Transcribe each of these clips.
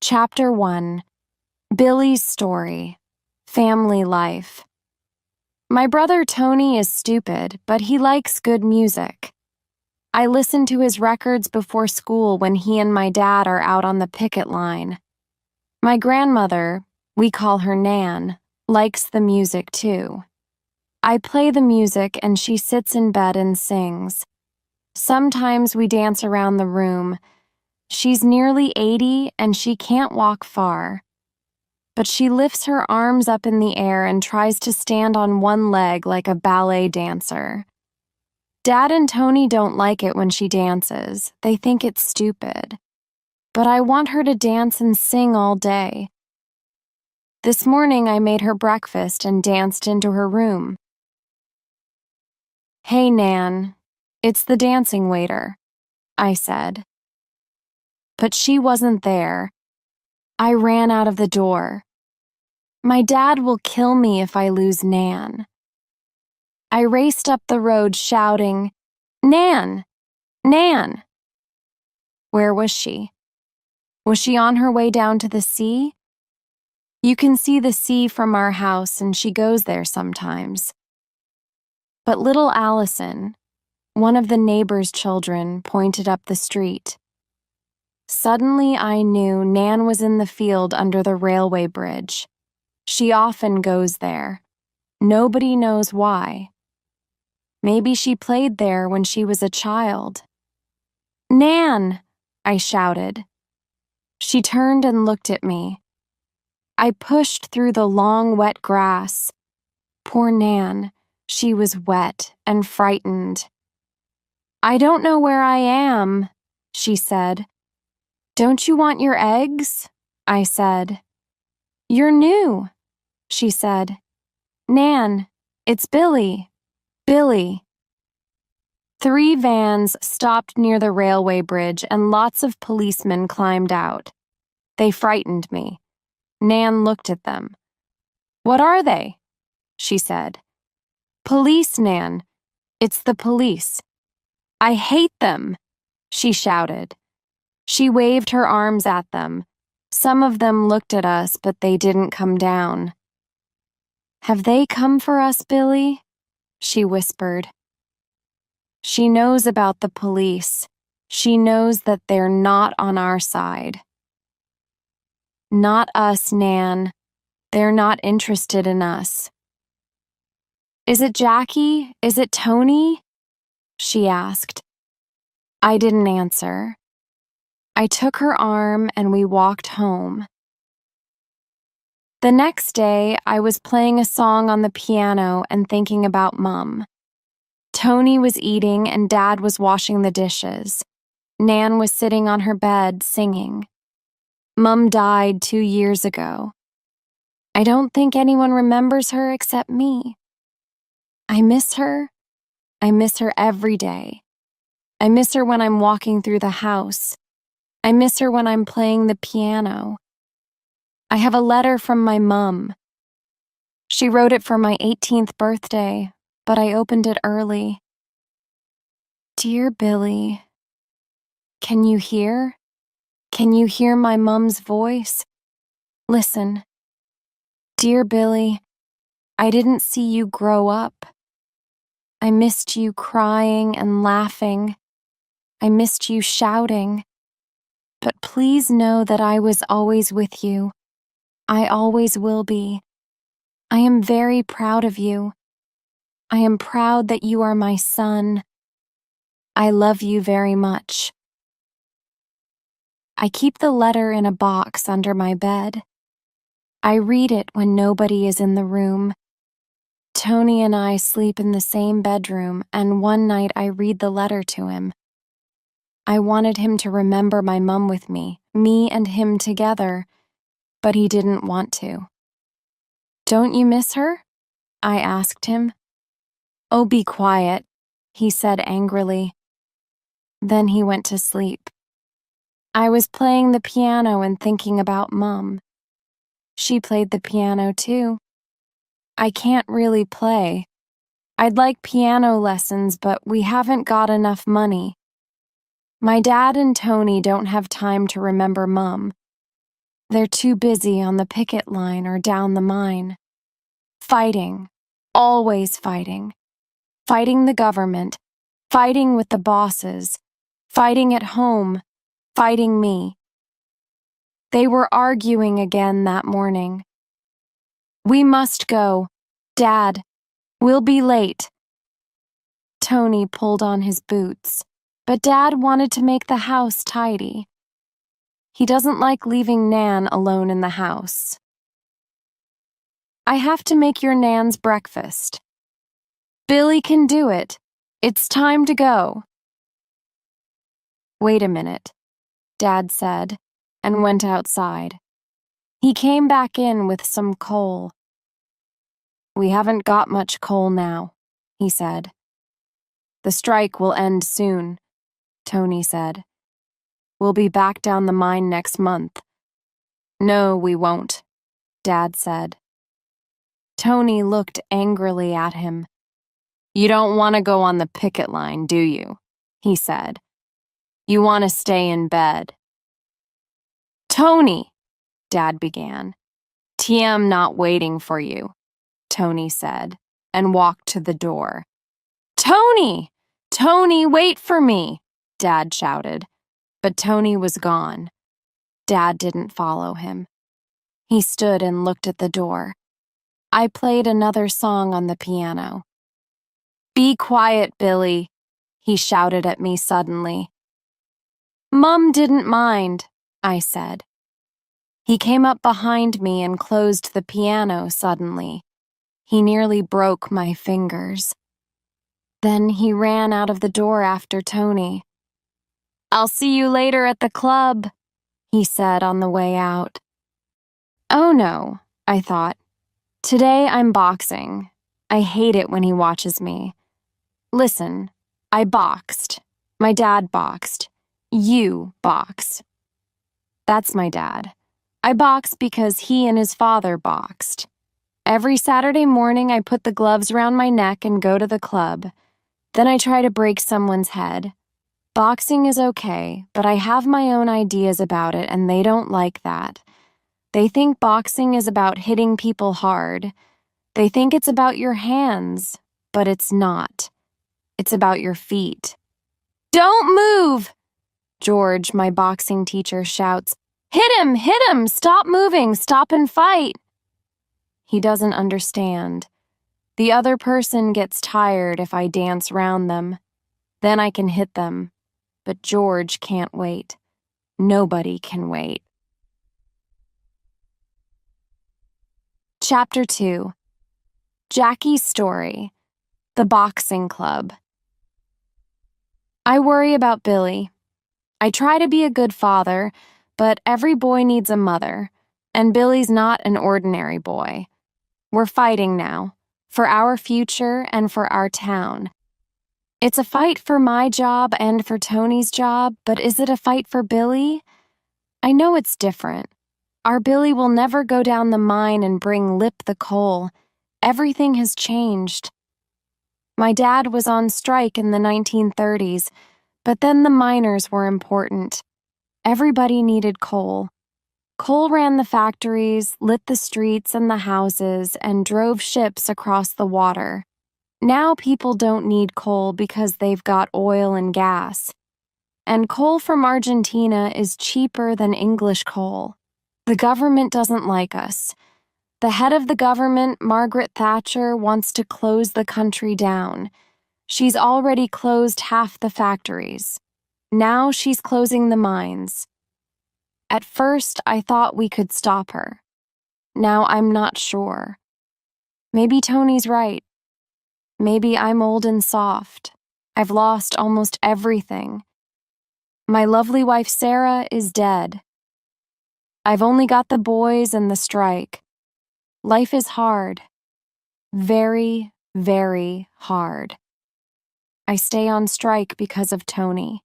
Chapter 1. Billy's Story. Family Life. My brother Tony is stupid, but he likes good music. I listen to his records before school when he and my dad are out on the picket line. My grandmother, we call her Nan, likes the music too. I play the music and she sits in bed and sings. Sometimes we dance around the room. She's nearly 80 and she can't walk far. But she lifts her arms up in the air and tries to stand on one leg like a ballet dancer. Dad and Tony don't like it when she dances. They think it's stupid. But I want her to dance and sing all day. This morning I made her breakfast and danced into her room. "Hey, Nan, it's the dancing waiter," I said. But she wasn't there. I ran out of the door. My dad will kill me if I lose Nan. I raced up the road shouting, "Nan! Nan!" Where was she? Was she on her way down to the sea? You can see the sea from our house and she goes there sometimes. But little Allison, one of the neighbor's children, pointed up the street. Suddenly I knew Nan was in the field under the railway bridge. She often goes there. Nobody knows why. Maybe she played there when she was a child. "Nan!" I shouted. She turned and looked at me. I pushed through the long, wet grass. Poor Nan, she was wet and frightened. "I don't know where I am," she said. "Don't you want your eggs?" I said. "You're new," she said. "Nan, it's Billy. Billy." 3 vans stopped near the railway bridge and lots of policemen climbed out. They frightened me. Nan looked at them. "What are they?" she said. "Police, Nan. It's the police." "I hate them," she shouted. She waved her arms at them. Some of them looked at us, but they didn't come down. "Have they come for us, Billy?" she whispered. She knows about the police. She knows that they're not on our side. "Not us, Nan. They're not interested in us." "Is it Jackie? Is it Tony?" she asked. I didn't answer. I took her arm and we walked home. The next day, I was playing a song on the piano and thinking about Mum. Tony was eating and Dad was washing the dishes. Nan was sitting on her bed singing. Mum died 2 years ago. I don't think anyone remembers her except me. I miss her. I miss her every day. I miss her when I'm walking through the house. I miss her when I'm playing the piano. I have a letter from my mum. She wrote it for my 18th birthday, but I opened it early. "Dear Billy, can you hear? Can you hear my mum's voice? Listen. Dear Billy, I didn't see you grow up. I missed you crying and laughing. I missed you shouting. But please know that I was always with you. I always will be. I am very proud of you. I am proud that you are my son. I love you very much." I keep the letter in a box under my bed. I read it when nobody is in the room. Tony and I sleep in the same bedroom, and one night I read the letter to him. I wanted him to remember my mum with me and him together, but he didn't want to. "Don't you miss her?" I asked him. "Oh, be quiet," he said angrily. Then he went to sleep. I was playing the piano and thinking about Mum. She played the piano too. I can't really play. I'd like piano lessons, but we haven't got enough money. My dad and Tony don't have time to remember Mum. They're too busy on the picket line or down the mine. Fighting, always fighting. Fighting the government, fighting with the bosses, fighting at home, fighting me. They were arguing again that morning. We must go. Dad, we'll be late. Tony pulled on his boots, but Dad wanted to make the house tidy. He doesn't like leaving Nan alone in the house. I have to make your Nan's breakfast. Billy can do it. It's time to go. Wait a minute, Dad said, and went outside. He came back in with some coal. We haven't got much coal now, he said. The strike will end soon, Tony said. We'll be back down the mine next month. No, we won't, Dad said. Tony looked angrily at him. You don't want to go on the picket line, do you? He said. You want to stay in bed. Tony, Dad began. TM not waiting for you, Tony said, and walked to the door. Tony! Tony, wait for me, Dad shouted. But Tony was gone. Dad didn't follow him. He stood and looked at the door. I played another song on the piano. Be quiet, Billy, he shouted at me suddenly. Mum didn't mind, I said. He came up behind me and closed the piano suddenly. He nearly broke my fingers. Then he ran out of the door after Tony. I'll see you later at the club, he said on the way out. Oh no, I thought. Today I'm boxing. I hate it when he watches me. Listen, I boxed. My dad boxed. You box. That's my dad. I box because he and his father boxed. Every Saturday morning I put the gloves around my neck and go to the club. Then I try to break someone's head. Boxing is okay, but I have my own ideas about it and they don't like that. They think boxing is about hitting people hard. They think it's about your hands, but it's not. It's about your feet. Don't move! George, my boxing teacher, shouts. Hit him, stop moving, stop and fight. He doesn't understand. The other person gets tired if I dance round them. Then I can hit them. But George can't wait. Nobody can wait. Chapter 2. Jackie's Story. The Boxing Club. I worry about Billy. I try to be a good father, but every boy needs a mother, and Billy's not an ordinary boy. We're fighting now, for our future and for our town. It's a fight for my job and for Tony's job, but is it a fight for Billy? I know it's different. Our Billy will never go down the mine and bring Lip the coal. Everything has changed. My dad was on strike in the 1930s, but then the miners were important. Everybody needed coal. Coal ran the factories, lit the streets and the houses, and drove ships across the water. Now people don't need coal because they've got oil and gas. And coal from Argentina is cheaper than English coal. The government doesn't like us. The head of the government, Margaret Thatcher, wants to close the country down. She's already closed half the factories. Now she's closing the mines. At first, I thought we could stop her. Now I'm not sure. Maybe Tony's right. Maybe I'm old and soft. I've lost almost everything. My lovely wife Sarah is dead. I've only got the boys and the strike. Life is hard. Very, very hard. I stay on strike because of Tony.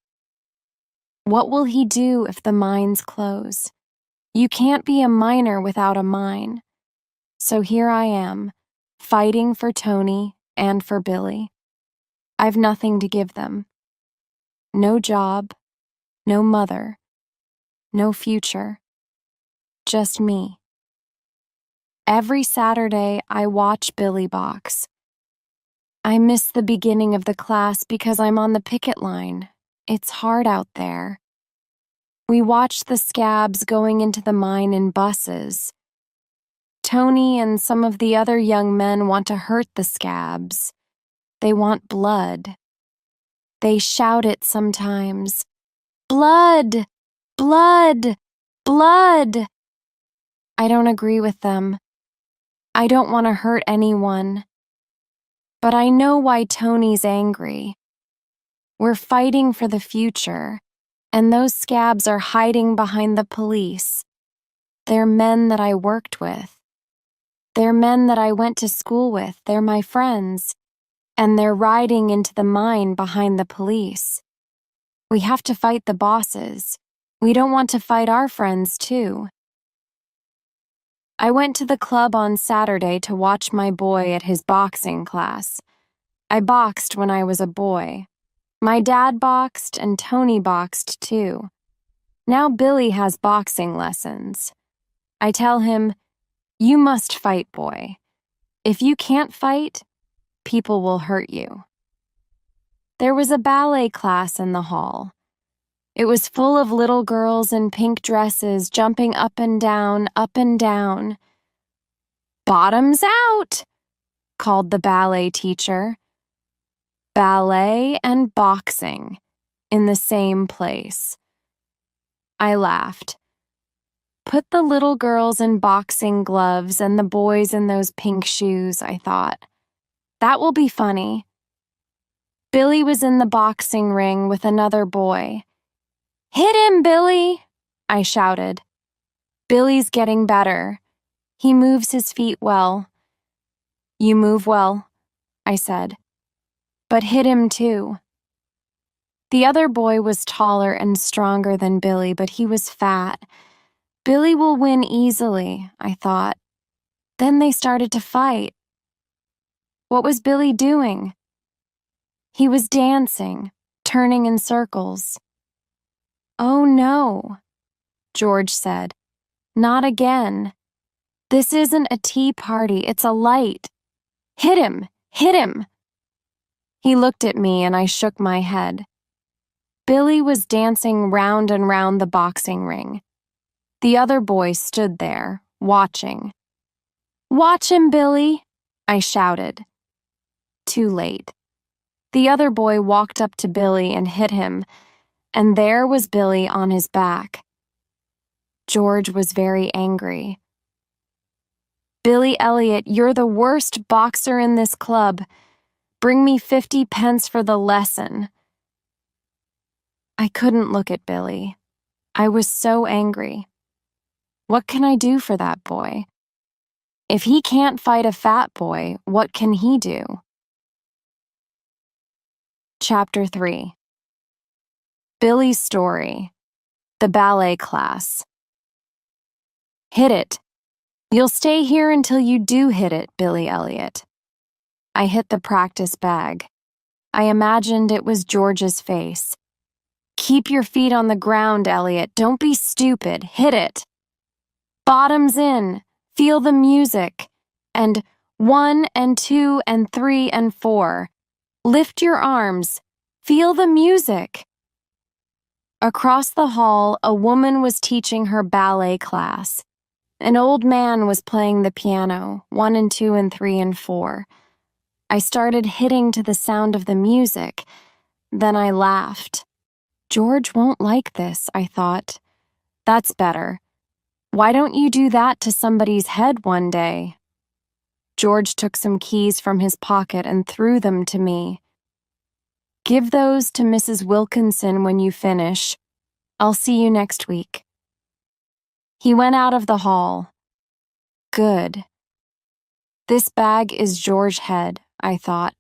What will he do if the mines close? You can't be a miner without a mine. So here I am, fighting for Tony and for Billy. I've nothing to give them. No job, no mother, no future. just me. Every Saturday, I watch Billy box. I miss the beginning of the class because I'm on the picket line. It's hard out there. We watch the scabs going into the mine in buses. Tony and some of the other young men want to hurt the scabs. They want blood. They shout it sometimes. Blood! Blood! Blood! I don't agree with them. I don't want to hurt anyone. But I know why Tony's angry. We're fighting for the future, and those scabs are hiding behind the police. They're men that I worked with. They're men that I went to school with. They're my friends. And they're riding into the mine behind the police. We have to fight the bosses. We don't want to fight our friends, too. I went to the club on Saturday to watch my boy at his boxing class. I boxed when I was a boy. My dad boxed and Tony boxed, too. Now Billy has boxing lessons. I tell him, "You must fight, boy. If you can't fight, people will hurt you." There was a ballet class in the hall. It was full of little girls in pink dresses jumping up and down, up and down. "Bottoms out!" called the ballet teacher. Ballet and boxing in the same place. I laughed. Put the little girls in boxing gloves and the boys in those pink shoes, I thought. That will be funny. Billy was in the boxing ring with another boy. "Hit him, Billy!" I shouted. Billy's getting better. He moves his feet well. "You move well," I said. "But hit him too." The other boy was taller and stronger than Billy, but he was fat. Billy will win easily, I thought. Then they started to fight. What was Billy doing? He was dancing, turning in circles. "Oh no," George said. "Not again. This isn't a tea party, it's a light. Hit him! Hit him!" He looked at me and I shook my head. Billy was dancing round and round the boxing ring. The other boy stood there, watching. "Watch him, Billy!" I shouted. Too late. The other boy walked up to Billy and hit him, and there was Billy on his back. George was very angry. "Billy Elliot, you're the worst boxer in this club. Bring me 50 pence for the lesson." I couldn't look at Billy. I was so angry. What can I do for that boy? If he can't fight a fat boy, what can he do? Chapter 3. Billy's story. The ballet class. "Hit it. You'll stay here until you do hit it, Billy Elliot." I hit the practice bag. I imagined it was George's face. "Keep your feet on the ground, Elliot. Don't be stupid. Hit it. Bottoms in. Feel the music. And 1 and 2 and 3 and 4. Lift your arms. Feel the music." Across the hall, a woman was teaching her ballet class. An old man was playing the piano, 1 and 2 and 3 and 4. I started hitting to the sound of the music. Then I laughed. George won't like this, I thought. That's better. Why don't you do that to somebody's head one day? George took some keys from his pocket and threw them to me. "Give those to Mrs. Wilkinson when you finish. I'll see you next week." He went out of the hall. Good. This bag is George's head, I thought.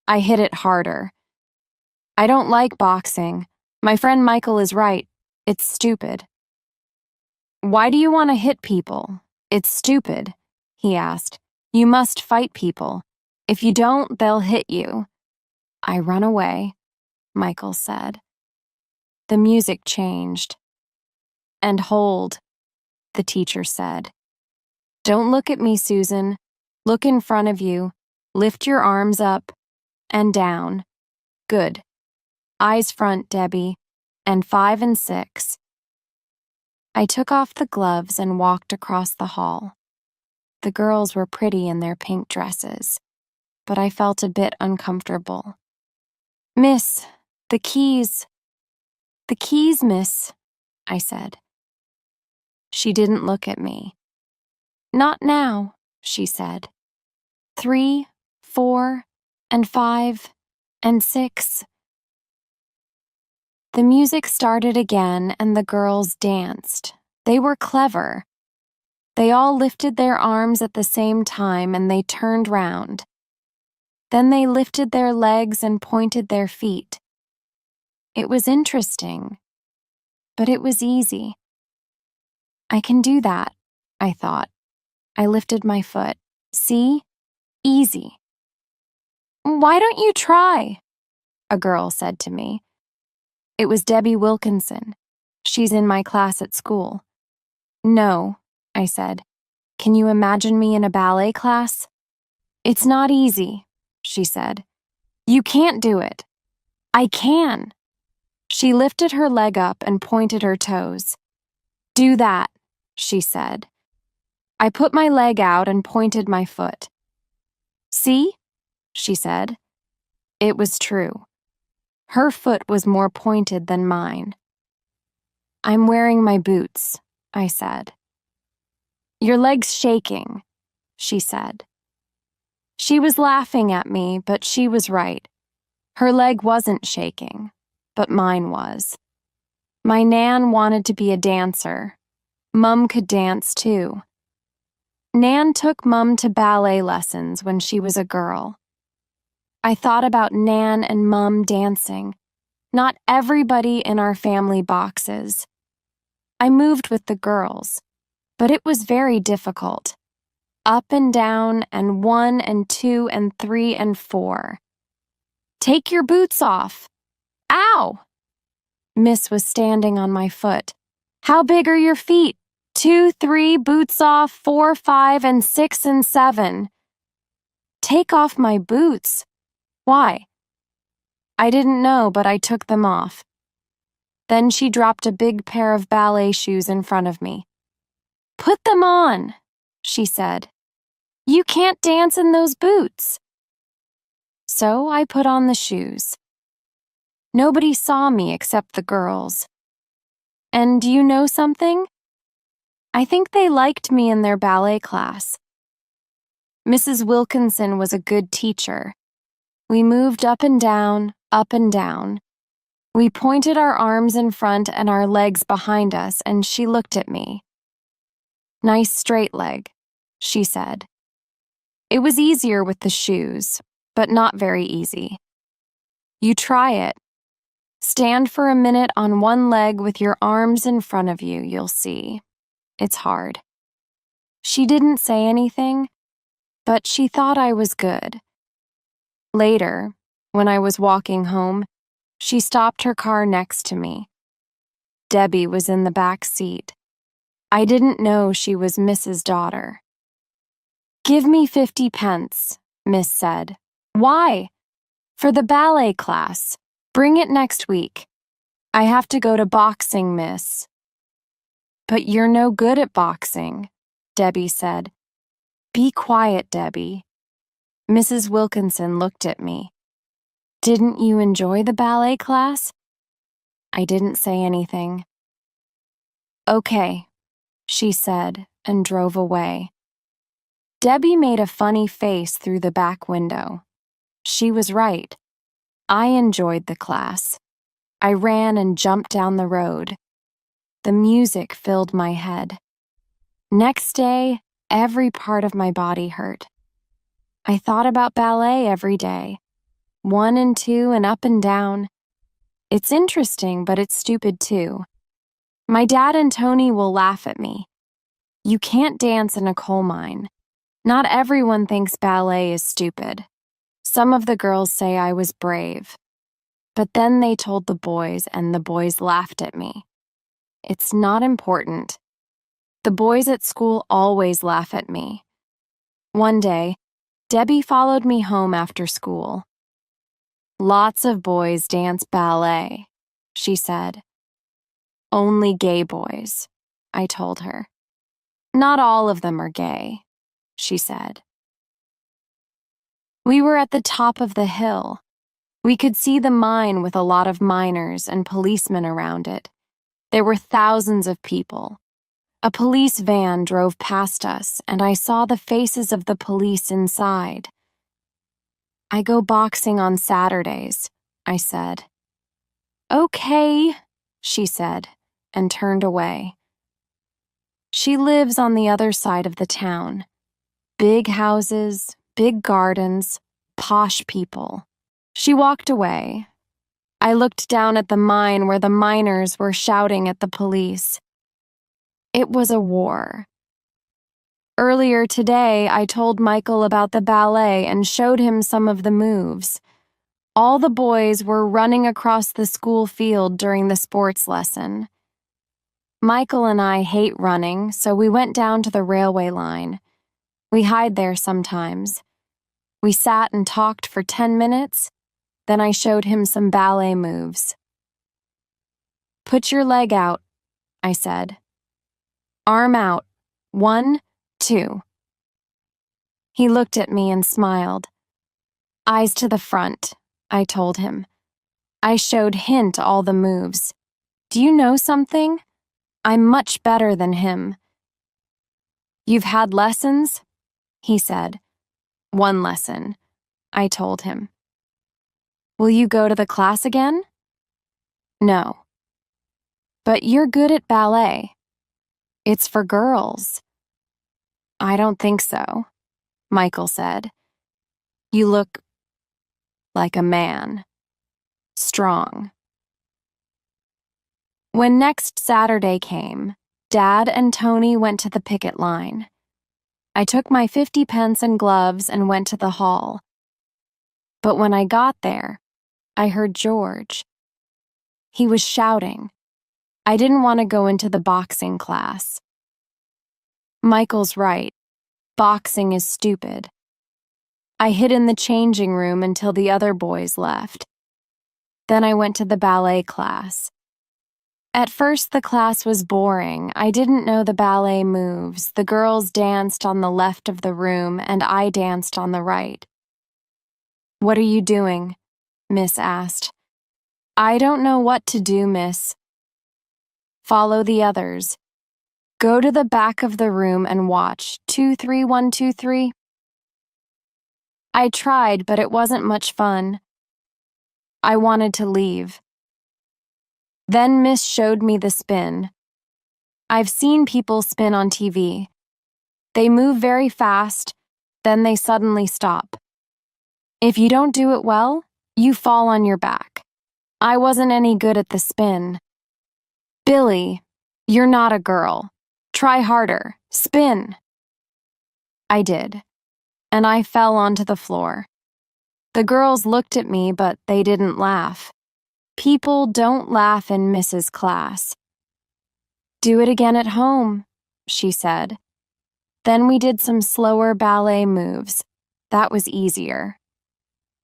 I hit it harder. I don't like boxing. My friend Michael is right. It's stupid. "Why do you want to hit people? It's stupid," he asked. "You must fight people. If you don't, they'll hit you." "I run away," Michael said. The music changed. "And hold." the teacher said. Don't look at me, Susan. Look in front of you. Lift your arms up and down. Good. Eyes front, Debbie. And 5 and 6. I took off the gloves and walked across the hall. The girls were pretty in their pink dresses, but I felt a bit uncomfortable. Miss, the keys. The keys, miss, I said. She didn't look at me. Not now, she said. 3, 4, and 5, and 6. The music started again and the girls danced. They were clever. They all lifted their arms at the same time and they turned round. Then they lifted their legs and pointed their feet. It was interesting, but it was easy. I can do that, I thought. I lifted my foot. See? Easy. Why don't you try? A girl said to me. It was Debbie Wilkinson. She's in my class at school. No, I said. Can you imagine me in a ballet class? It's not easy, she said. You can't do it. I can. She lifted her leg up and pointed her toes. Do that, she said. I put my leg out and pointed my foot. See? She said. It was true. Her foot was more pointed than mine. I'm wearing my boots, I said. Your leg's shaking, she said. She was laughing at me, but she was right. Her leg wasn't shaking, but mine was. My Nan wanted to be a dancer. Mum could dance too. Nan took Mum to ballet lessons when she was a girl. I thought about Nan and Mum dancing. Not everybody in our family boxes. I moved with the girls, but it was very difficult. Up and down and 1 and 2 and 3 and 4. Take your boots off. Ow! Miss was standing on my foot. How big are your feet? 2, 3, boots off, 4, 5, and 6 and 7. Take off my boots. Why? I didn't know, but I took them off. Then she dropped a big pair of ballet shoes in front of me. Put them on, she said. You can't dance in those boots. So I put on the shoes. Nobody saw me except the girls. And do you know something? I think they liked me in their ballet class. Mrs. Wilkinson was a good teacher. We moved up and down, up and down. We pointed our arms in front and our legs behind us, and she looked at me. Nice straight leg, she said. It was easier with the shoes, but not very easy. You try it. Stand for a minute on one leg with your arms in front of you, you'll see. It's hard. She didn't say anything, but she thought I was good. Later, when I was walking home, she stopped her car next to me. Debbie was in the back seat. I didn't know she was Miss's daughter. Give me 50 pence, Miss said. Why? For the ballet class. Bring it next week. I have to go to boxing, Miss. But you're no good at boxing, Debbie said. Be quiet, Debbie. Mrs. Wilkinson looked at me. Didn't you enjoy the ballet class? I didn't say anything. Okay, she said and drove away. Debbie made a funny face through the back window. She was right. I enjoyed the class. I ran and jumped down the road. The music filled my head. Next day, every part of my body hurt. I thought about ballet every day. 1 and 2 and up and down. It's interesting, but it's stupid too. My dad and Tony will laugh at me. You can't dance in a coal mine. Not everyone thinks ballet is stupid. Some of the girls say I was brave. But then they told the boys, and the boys laughed at me. It's not important. The boys at school always laugh at me. One day, Debbie followed me home after school. Lots of boys dance ballet, she said. Only gay boys, I told her. Not all of them are gay, she said. We were at the top of the hill. We could see the mine with a lot of miners and policemen around it. There were thousands of people. A police van drove past us, and I saw the faces of the police inside. I go boxing on Saturdays, I said. Okay, she said, and turned away. She lives on the other side of the town. Big houses, big gardens, posh people. She walked away. I looked down at the mine where the miners were shouting at the police. It was a war. Earlier today, I told Michael about the ballet and showed him some of the moves. All the boys were running across the school field during the sports lesson. Michael and I hate running, so we went down to the railway line. We hide there sometimes. We sat and talked for 10 minutes, then I showed him some ballet moves. Put your leg out, I said. Arm out. 1, 2. He looked at me and smiled. Eyes to the front, I told him. I showed Hint all the moves. Do you know something? I'm much better than him. You've had lessons? He said. 1 lesson, I told him. Will you go to the class again? No. But you're good at ballet. It's for girls. I don't think so, Michael said. You look like a man. Strong. When next Saturday came, Dad and Tony went to the picket line. I took my 50 pence and gloves and went to the hall. But when I got there, I heard George. He was shouting. I didn't want to go into the boxing class. Michael's right. Boxing is stupid. I hid in the changing room until the other boys left. Then I went to the ballet class. At first, the class was boring. I didn't know the ballet moves. The girls danced on the left of the room, and I danced on the right. What are you doing? Miss asked. I don't know what to do, miss. Follow the others. Go to the back of the room and watch. 2, 3, 1, 2, 3. I tried, but it wasn't much fun. I wanted to leave. Then Miss showed me the spin. I've seen people spin on TV. They move very fast, then they suddenly stop. If you don't do it well, you fall on your back. I wasn't any good at the spin. Billy, you're not a girl. Try harder. Spin. I did, and I fell onto the floor. The girls looked at me, but they didn't laugh. People don't laugh in Mrs. class. Do it again at home, she said. Then we did some slower ballet moves. That was easier.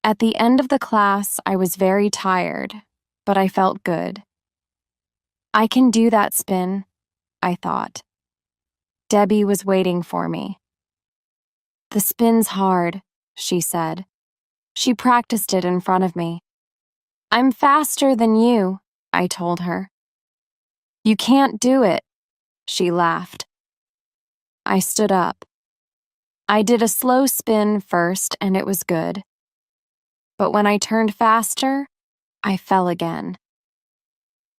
At the end of the class, I was very tired, but I felt good. I can do that spin, I thought. Debbie was waiting for me. The spin's hard, she said. She practiced it in front of me. I'm faster than you, I told her. You can't do it, she laughed. I stood up. I did a slow spin first, and it was good. But when I turned faster, I fell again.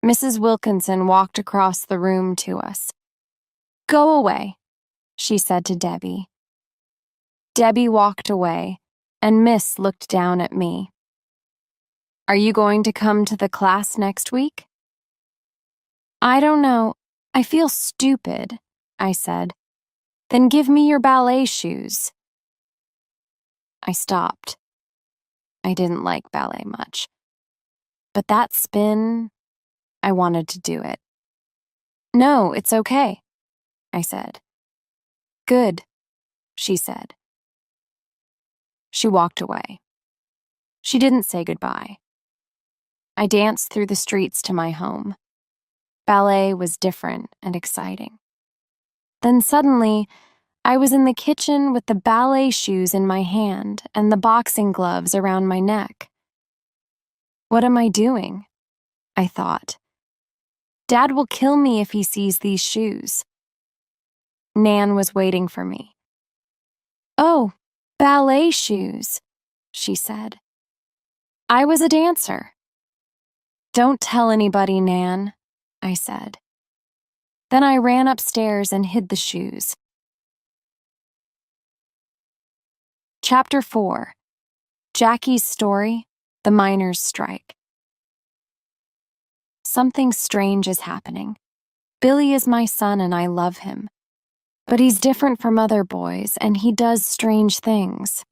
Mrs. Wilkinson walked across the room to us. Go away, she said to Debbie. Debbie walked away, and Miss looked down at me. Are you going to come to the class next week? I don't know. I feel stupid, I said. Then give me your ballet shoes. I stopped. I didn't like ballet much. But that spin, I wanted to do it. No, it's okay. I said. Good, she said. She walked away. She didn't say goodbye. I danced through the streets to my home. Ballet was different and exciting. Then suddenly, I was in the kitchen with the ballet shoes in my hand and the boxing gloves around my neck. What am I doing? I thought. Dad will kill me if he sees these shoes. Nan was waiting for me. Oh, ballet shoes, she said. I was a dancer. Don't tell anybody, Nan, I said. Then I ran upstairs and hid the shoes. Chapter 4. Jackie's Story, The Miners' Strike. Something strange is happening. Billy is my son and I love him. But he's different from other boys and he does strange things.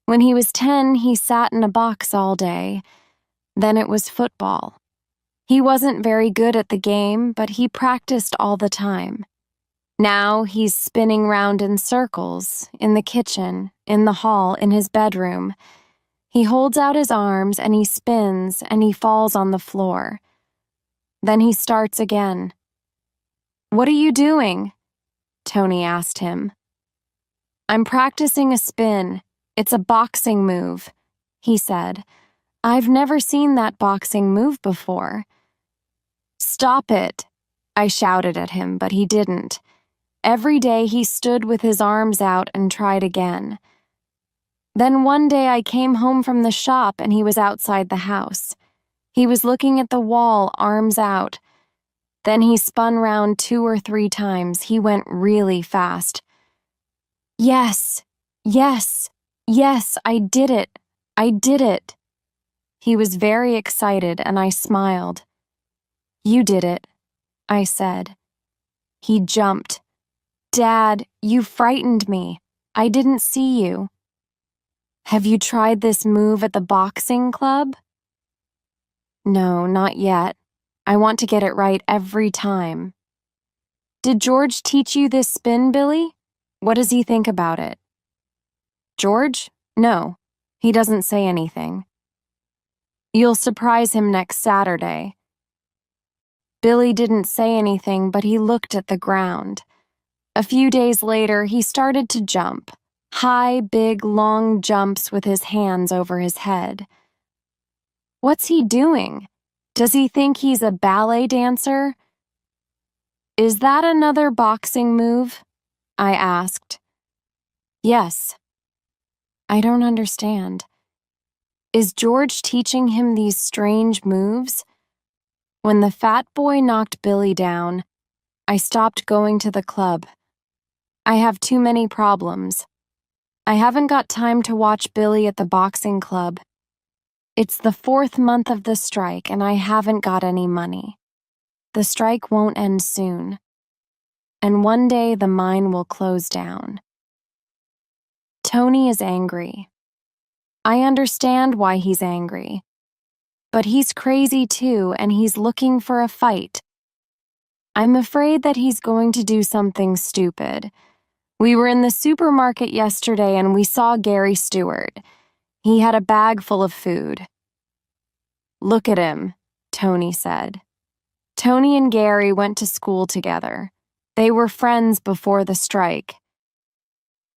When he was 10, he sat in a box all day. Then it was football. He wasn't very good at the game, but he practiced all the time. Now he's spinning round in circles, in the kitchen, in the hall, in his bedroom. He holds out his arms and he spins and he falls on the floor. Then he starts again. What are you doing? Tony asked him. I'm practicing a spin. It's a boxing move, he said. I've never seen that boxing move before. Stop it, I shouted at him, but he didn't. Every day he stood with his arms out and tried again. Then one day I came home from the shop and he was outside the house. He was looking at the wall, arms out. Then he spun round 2 or 3 times. He went really fast. Yes, yes, yes, I did it. I did it. He was very excited and I smiled. You did it, I said. He jumped. Dad, you frightened me. I didn't see you. Have you tried this move at the boxing club? No, not yet. I want to get it right every time. Did George teach you this spin, Billy? What does he think about it? George? No, he doesn't say anything. You'll surprise him next Saturday. Billy didn't say anything, but he looked at the ground. A few days later, he started to jump. High, big, long jumps with his hands over his head. What's he doing? Does he think he's a ballet dancer? Is that another boxing move? I asked. Yes. I don't understand. Is George teaching him these strange moves? When the fat boy knocked Billy down, I stopped going to the club. I have too many problems. I haven't got time to watch Billy at the boxing club. It's the 4th month of the strike and I haven't got any money. The strike won't end soon. And one day the mine will close down. Tony is angry. I understand why he's angry. But he's crazy too, and he's looking for a fight. I'm afraid that he's going to do something stupid. We were in the supermarket yesterday and we saw Gary Stewart. He had a bag full of food. Look at him, Tony said. Tony and Gary went to school together. They were friends before the strike.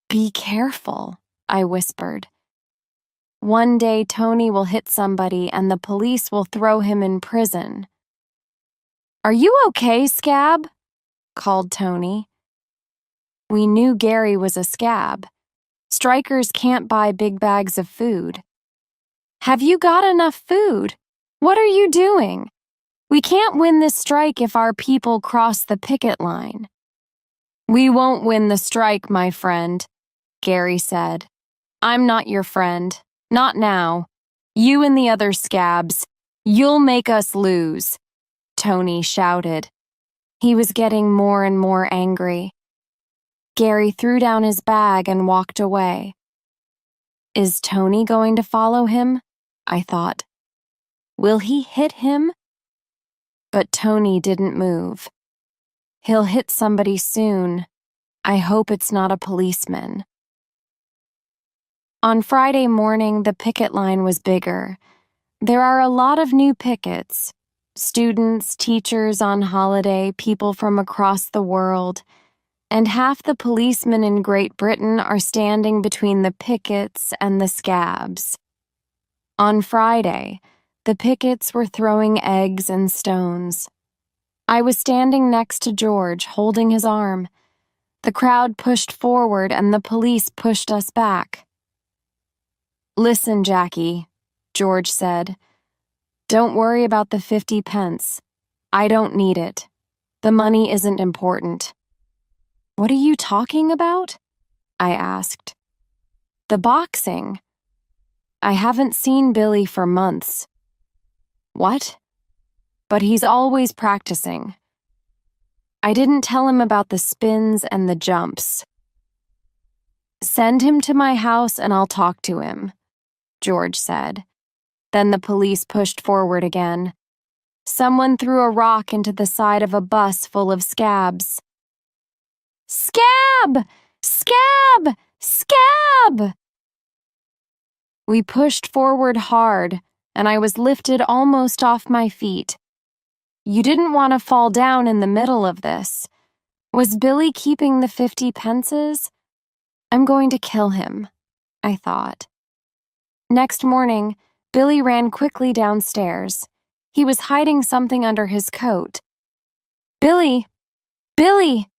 Be careful, I whispered. One day Tony will hit somebody and the police will throw him in prison. Are you okay, Scab? Called Tony. We knew Gary was a scab. Strikers can't buy big bags of food. Have you got enough food? What are you doing? We can't win this strike if our people cross the picket line. We won't win the strike, my friend, Gary said. I'm not your friend. Not now. You and the other scabs. You'll make us lose, Tony shouted. He was getting more and more angry. Gary threw down his bag and walked away. Is Tony going to follow him? I thought. Will he hit him? But Tony didn't move. He'll hit somebody soon. I hope it's not a policeman. On Friday morning, the picket line was bigger. There are a lot of new pickets. Students, teachers on holiday, people from across the world. And half the policemen in Great Britain are standing between the pickets and the scabs. On Friday, the pickets were throwing eggs and stones. I was standing next to George, holding his arm. The crowd pushed forward and the police pushed us back. "Listen, Jackie," George said. "Don't worry about the 50 pence. I don't need it. The money isn't important." "What are you talking about?" I asked. "The boxing. I haven't seen Billy for months." "What?" "But he's always practicing." I didn't tell him about the spins and the jumps. "Send him to my house and I'll talk to him," George said. Then the police pushed forward again. Someone threw a rock into the side of a bus full of scabs. "Scab! Scab! Scab!" We pushed forward hard, and I was lifted almost off my feet. You didn't want to fall down in the middle of this. Was Billy keeping the 50 pences? I'm going to kill him, I thought. Next morning, Billy ran quickly downstairs. He was hiding something under his coat. "Billy! Billy!"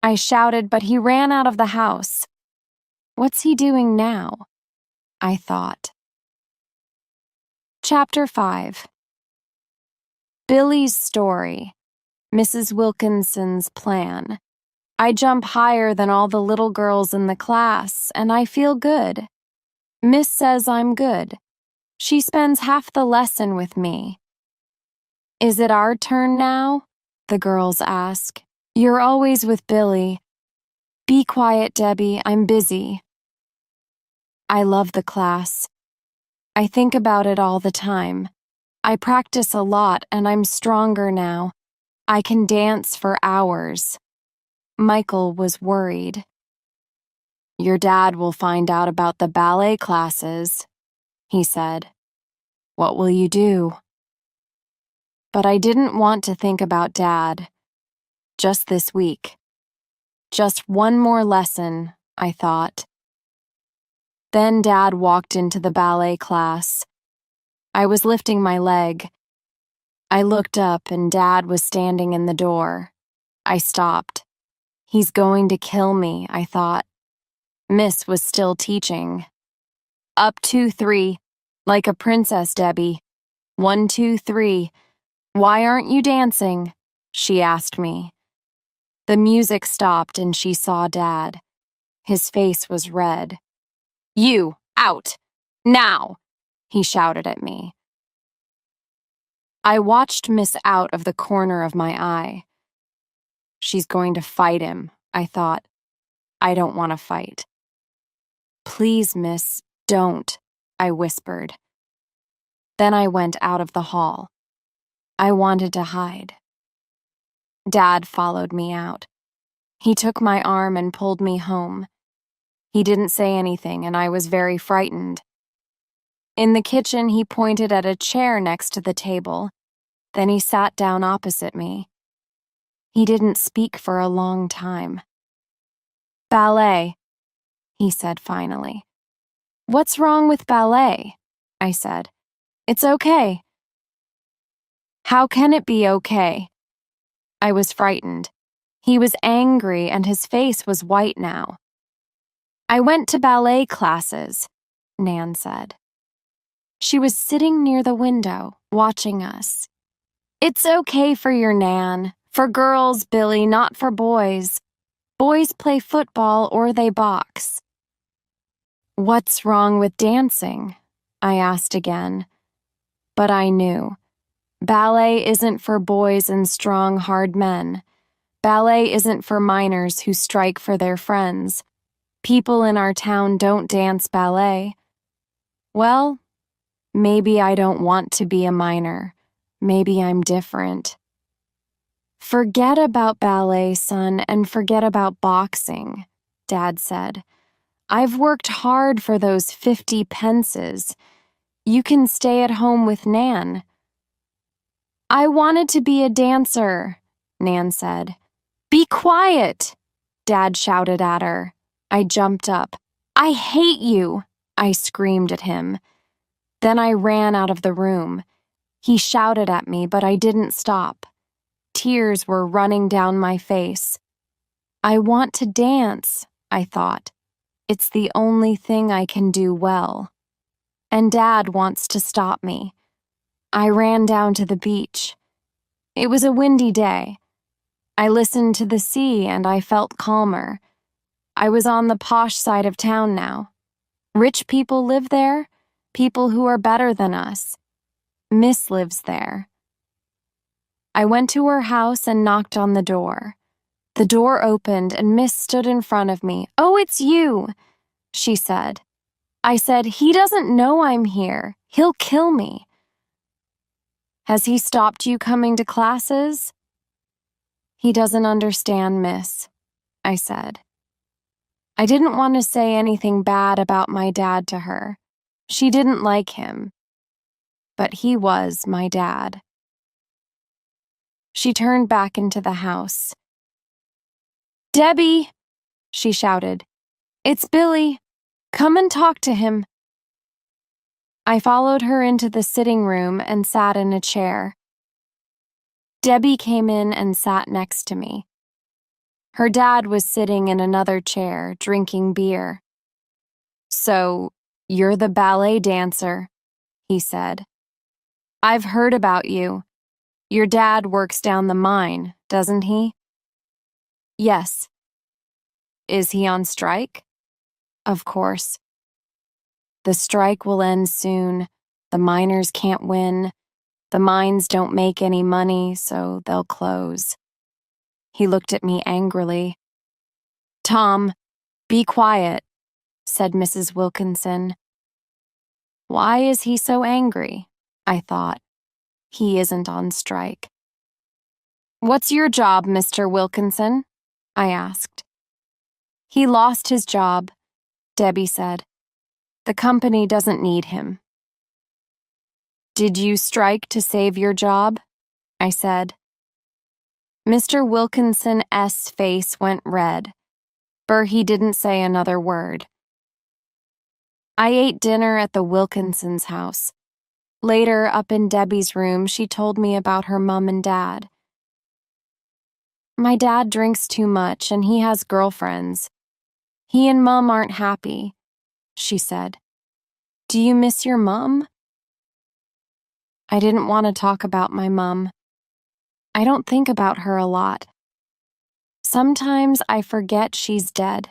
I shouted, but he ran out of the house. What's he doing now? I thought. Chapter 5. Billy's story. Mrs. Wilkinson's plan. I jump higher than all the little girls in the class, and I feel good. Miss says I'm good. She spends half the lesson with me. "Is it our turn now?" the girls ask. "You're always with Billy." "Be quiet, Debbie, I'm busy." I love the class. I think about it all the time. I practice a lot and I'm stronger now. I can dance for hours. Michael was worried. "Your dad will find out about the ballet classes," he said. "What will you do?" But I didn't want to think about Dad. Just this week. Just one more lesson, I thought. Then Dad walked into the ballet class. I was lifting my leg. I looked up and Dad was standing in the door. I stopped. He's going to kill me, I thought. Miss was still teaching. "Up 2, 3, like a princess, Debbie. 1, 2, 3. Why aren't you dancing?" she asked me. The music stopped and she saw Dad. His face was red. "You, out! Now!" he shouted at me. I watched Miss out of the corner of my eye. She's going to fight him, I thought. I don't want to fight. "Please, Miss, don't," I whispered. Then I went out of the hall. I wanted to hide. Dad followed me out. He took my arm and pulled me home. He didn't say anything, and I was very frightened. In the kitchen, he pointed at a chair next to the table. Then he sat down opposite me. He didn't speak for a long time. "Ballet," he said finally. "What's wrong with ballet?" I said. "It's okay." "How can it be okay?" I was frightened. He was angry and his face was white now. "I went to ballet classes," Nan said. She was sitting near the window, watching us. "It's okay for your Nan. For girls, Billy, not for boys. Boys play football or they box." "What's wrong with dancing?" I asked again. But I knew. Ballet isn't for boys and strong, hard men. Ballet isn't for minors who strike for their friends. People in our town don't dance ballet. Well, maybe I don't want to be a minor. Maybe I'm different. Forget about ballet, son, and forget about boxing, Dad said. I've worked hard for those 50 pences. You can stay at home with Nan. I wanted to be a dancer, Nan said. Be quiet, Dad shouted at her. I jumped up. I hate you, I screamed at him. Then I ran out of the room. He shouted at me, but I didn't stop. Tears were running down my face. I want to dance, I thought. It's the only thing I can do well. And Dad wants to stop me. I ran down to the beach. It was a windy day. I listened to the sea and I felt calmer. I was on the posh side of town now. Rich people live there, people who are better than us. Miss lives there. I went to her house and knocked on the door. The door opened and Miss stood in front of me. Oh, it's you, she said. I said, he doesn't know I'm here. He'll kill me. Has he stopped you coming to classes? He doesn't understand, Miss, I said. I didn't want to say anything bad about my dad to her. She didn't like him. But he was my dad. She turned back into the house. Debbie, she shouted. It's Billy. Come and talk to him. I followed her into the sitting room and sat in a chair. Debbie came in and sat next to me. Her dad was sitting in another chair, drinking beer. So, you're the ballet dancer, he said. I've heard about you. Your dad works down the mine, doesn't he? Yes. Is he on strike? Of course. The strike will end soon. The miners can't win. The mines don't make any money, so they'll close. He looked at me angrily. Tom, be quiet, said Mrs. Wilkinson. Why is he so angry? I thought. He isn't on strike. What's your job, Mr. Wilkinson? I asked. He lost his job, Debbie said. The company doesn't need him. Did you strike to save your job? I said. Mr. Wilkinson's face went red, but he didn't say another word. I ate dinner at the Wilkinsons' house. Later, up in Debbie's room, she told me about her mom and dad. My dad drinks too much and he has girlfriends. He and Mom aren't happy, she said. Do you miss your mom? I didn't want to talk about my mom. I don't think about her a lot. Sometimes I forget she's dead.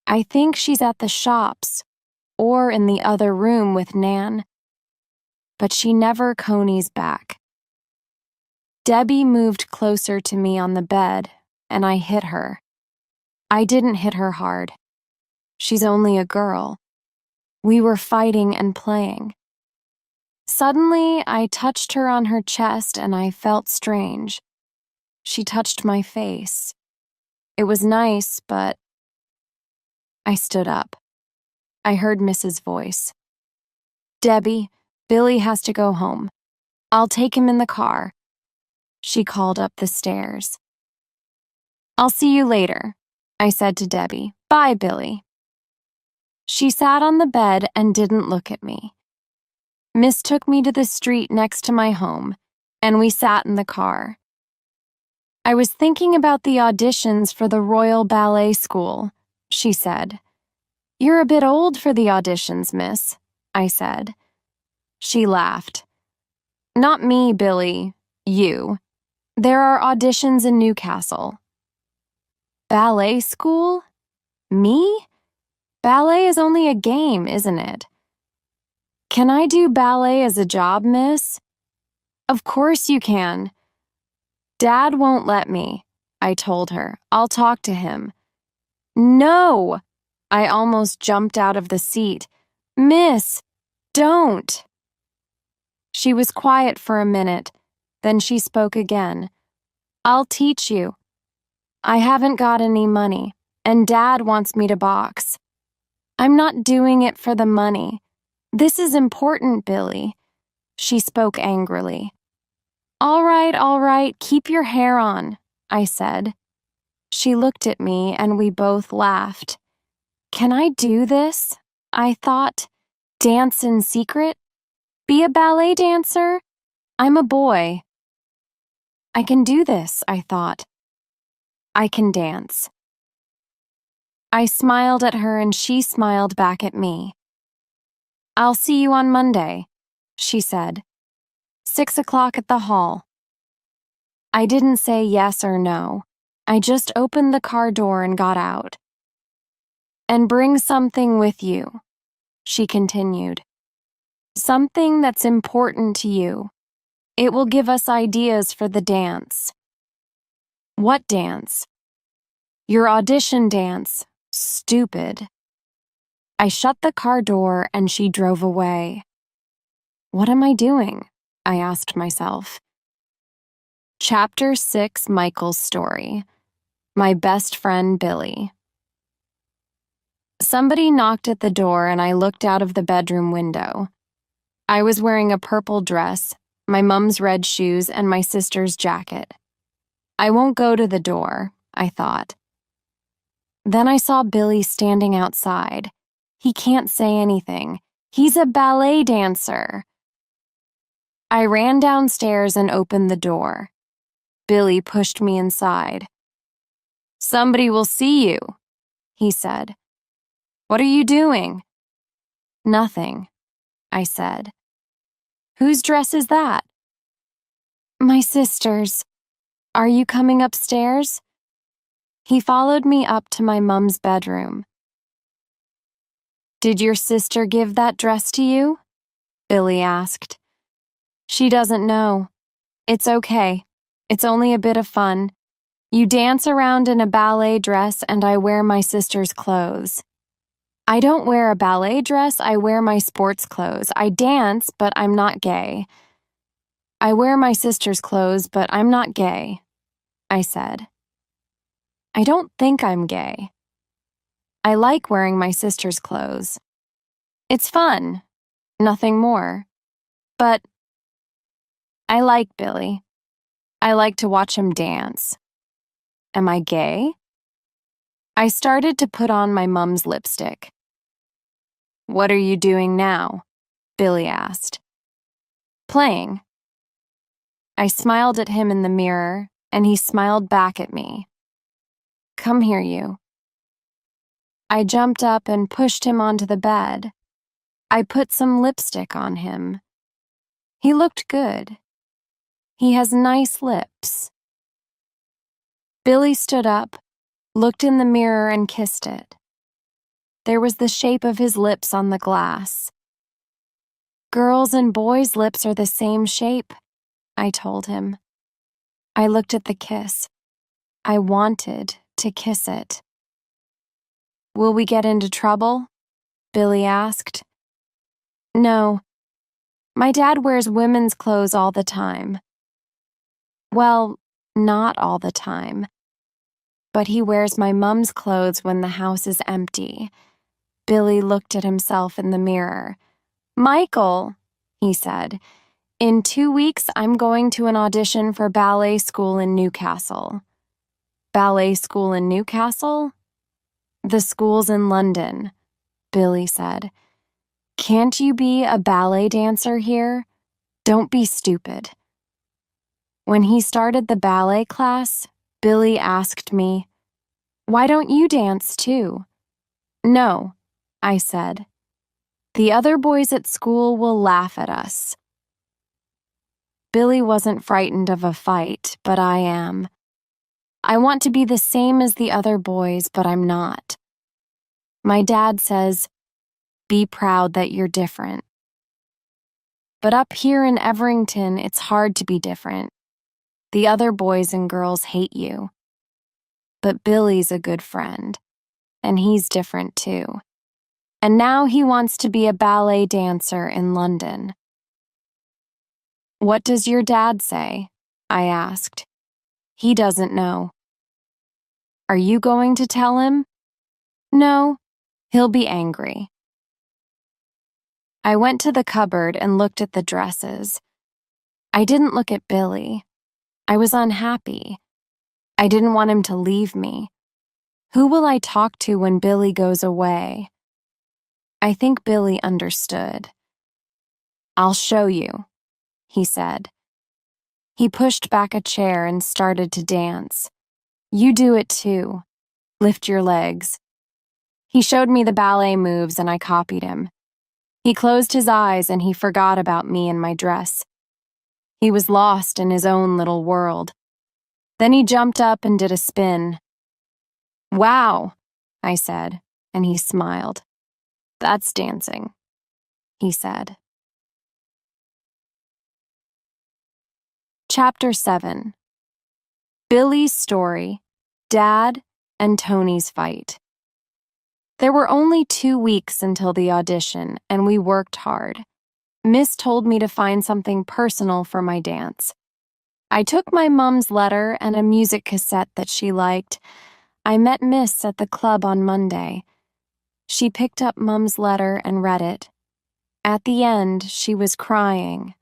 I think she's at the shops or in the other room with Nan. But she never conies back. Debbie moved closer to me on the bed, and I hit her. I didn't hit her hard. She's only a girl. We were fighting and playing. Suddenly, I touched her on her chest and I felt strange. She touched my face. It was nice, but... I stood up. I heard Mrs. voice. Debbie, Billy has to go home. I'll take him in the car. She called up the stairs. I'll see you later, I said to Debbie. Bye, Billy. She sat on the bed and didn't look at me. Miss took me to the street next to my home, and we sat in the car. I was thinking about the auditions for the Royal Ballet School, she said. You're a bit old for the auditions, miss, I said. She laughed. Not me, Billy. You. There are auditions in Newcastle. Ballet school? Me? Ballet is only a game, isn't it? Can I do ballet as a job, miss? Of course you can. Dad won't let me, I told her. I'll talk to him. No! I almost jumped out of the seat. Miss, don't! She was quiet for a minute, then she spoke again. I'll teach you. I haven't got any money, and Dad wants me to box. I'm not doing it for the money. This is important, Billy. She spoke angrily. All right, keep your hair on, I said. She looked at me and we both laughed. Can I do this? I thought. Dance in secret? Be a ballet dancer? I'm a boy. I can do this, I thought. I can dance. I smiled at her and she smiled back at me. I'll see you on Monday, she said. 6 o'clock at the hall. I didn't say yes or no. I just opened the car door and got out. And bring something with you, she continued. Something that's important to you. It will give us ideas for the dance. What dance? Your audition dance. Stupid. I shut the car door and she drove away. What am I doing? I asked myself. Chapter 6, Michael's story. My best friend, Billy. Somebody knocked at the door and I looked out of the bedroom window. I was wearing a purple dress, my mum's red shoes, and my sister's jacket. I won't go to the door, I thought. Then I saw Billy standing outside. He can't say anything. He's a ballet dancer. I ran downstairs and opened the door. Billy pushed me inside. Somebody will see you, he said. What are you doing? Nothing, I said. Whose dress is that? My sister's. Are you coming upstairs? He followed me up to my mum's bedroom. Did your sister give that dress to you? Billy asked. She doesn't know. It's okay. It's only a bit of fun. You dance around in a ballet dress and I wear my sister's clothes. I don't wear a ballet dress, I wear my sports clothes. I dance, but I'm not gay. I wear my sister's clothes, but I'm not gay, I said. I don't think I'm gay. I like wearing my sister's clothes. It's fun, nothing more. But I like Billy. I like to watch him dance. Am I gay? I started to put on my mum's lipstick. What are you doing now? Billy asked. Playing. I smiled at him in the mirror, and he smiled back at me. Come here, you. I jumped up and pushed him onto the bed. I put some lipstick on him. He looked good. He has nice lips. Billy stood up, looked in the mirror and kissed it. There was the shape of his lips on the glass. Girls' and boys' lips are the same shape, I told him. I looked at the kiss. I wanted to kiss it. Will we get into trouble? Billy asked. No. My dad wears women's clothes all the time. Well, not all the time. But he wears my mum's clothes when the house is empty. Billy looked at himself in the mirror. Michael, he said, in 2 weeks I'm going to an audition for ballet school in Newcastle. Ballet school in Newcastle? The school's in London, Billy said. Can't you be a ballet dancer here? Don't be stupid. When he started the ballet class, Billy asked me, Why don't you dance too? No, I said. The other boys at school will laugh at us. Billy wasn't frightened of a fight, but I am. I want to be the same as the other boys, but I'm not. My dad says, be proud that you're different. But up here in Everington, it's hard to be different. The other boys and girls hate you. But Billy's a good friend, and he's different too. And now he wants to be a ballet dancer in London. What does your dad say? I asked. He doesn't know. Are you going to tell him? No, he'll be angry. I went to the cupboard and looked at the dresses. I didn't look at Billy. I was unhappy. I didn't want him to leave me. Who will I talk to when Billy goes away? I think Billy understood. I'll show you, he said. He pushed back a chair and started to dance. You do it too. Lift your legs. He showed me the ballet moves and I copied him. He closed his eyes and he forgot about me and my dress. He was lost in his own little world. Then he jumped up and did a spin. Wow, I said, and he smiled. That's dancing, he said. Chapter 7. Billy's story, Dad, and Tony's fight. There were only 2 weeks until the audition, and we worked hard. Miss told me to find something personal for my dance. I took my mom's letter and a music cassette that she liked. I met Miss at the club on Monday. She picked up Mom's letter and read it. At the end, she was crying.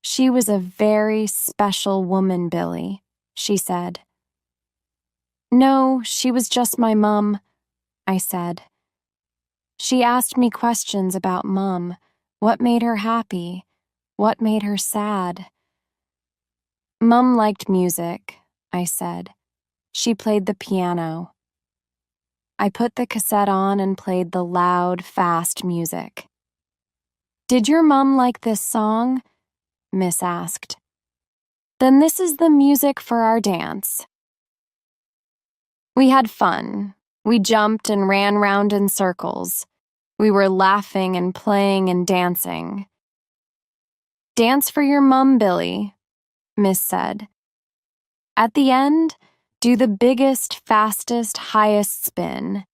She was a very special woman, Billy, she said. No, she was just my mom, I said. She asked me questions about Mom. What made her happy? What made her sad? Mom liked music, I said. She played the piano. I put the cassette on and played the loud, fast music. Did your mom like this song? Miss asked. Then this is the music for our dance. We had fun. We jumped and ran round in circles. We were laughing and playing and dancing. Dance for your mum, Billy, Miss said. At the end, do the biggest, fastest, highest spin.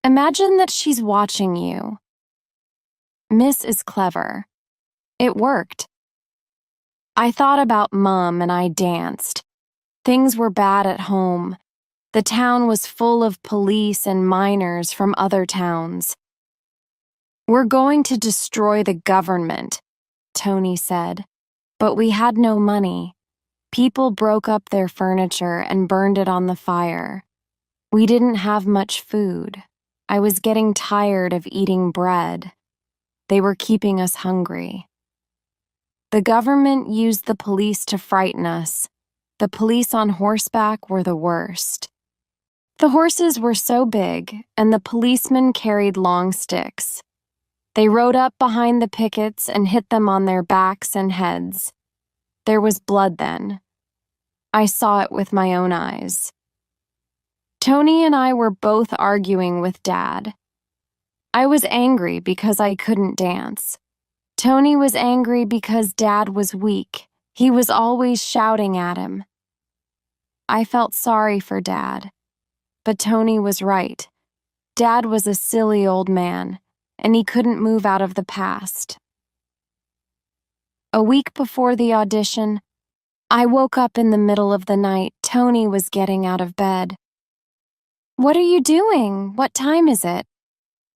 Imagine that she's watching you. Miss is clever. It worked. I thought about Mum and I danced. Things were bad at home. The town was full of police and miners from other towns. We're going to destroy the government, Tony said, but we had no money. People broke up their furniture and burned it on the fire. We didn't have much food. I was getting tired of eating bread. They were keeping us hungry. The government used the police to frighten us. The police on horseback were the worst. The horses were so big, and the policemen carried long sticks. They rode up behind the pickets and hit them on their backs and heads. There was blood then. I saw it with my own eyes. Tony and I were both arguing with Dad. I was angry because I couldn't dance. Tony was angry because Dad was weak. He was always shouting at him. I felt sorry for Dad. But Tony was right. Dad was a silly old man, and he couldn't move out of the past. A week before the audition, I woke up in the middle of the night. Tony was getting out of bed. What are you doing? What time is it?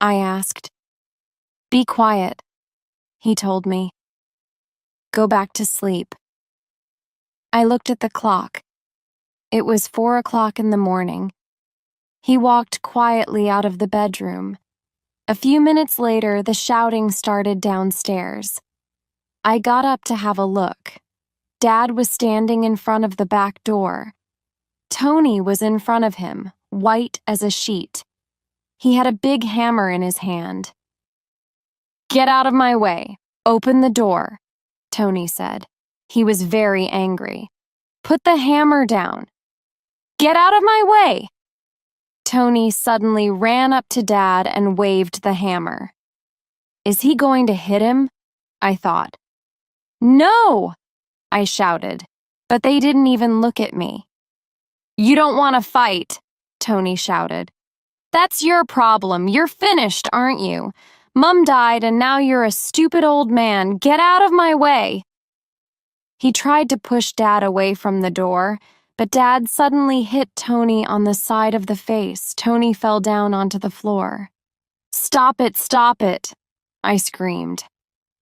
I asked. Be quiet, he told me. Go back to sleep. I looked at the clock. It was 4 o'clock in the morning. He walked quietly out of the bedroom. A few minutes later, the shouting started downstairs. I got up to have a look. Dad was standing in front of the back door. Tony was in front of him, white as a sheet. He had a big hammer in his hand. Get out of my way. Open the door, Tony said. He was very angry. Put the hammer down. Get out of my way. Tony suddenly ran up to Dad and waved the hammer. Is he going to hit him? I thought. No, I shouted, but they didn't even look at me. You don't want to fight, Tony shouted. That's your problem. You're finished, aren't you? Mum died and now you're a stupid old man. Get out of my way. He tried to push Dad away from the door, but Dad suddenly hit Tony on the side of the face. Tony fell down onto the floor. "Stop it, stop it," I screamed.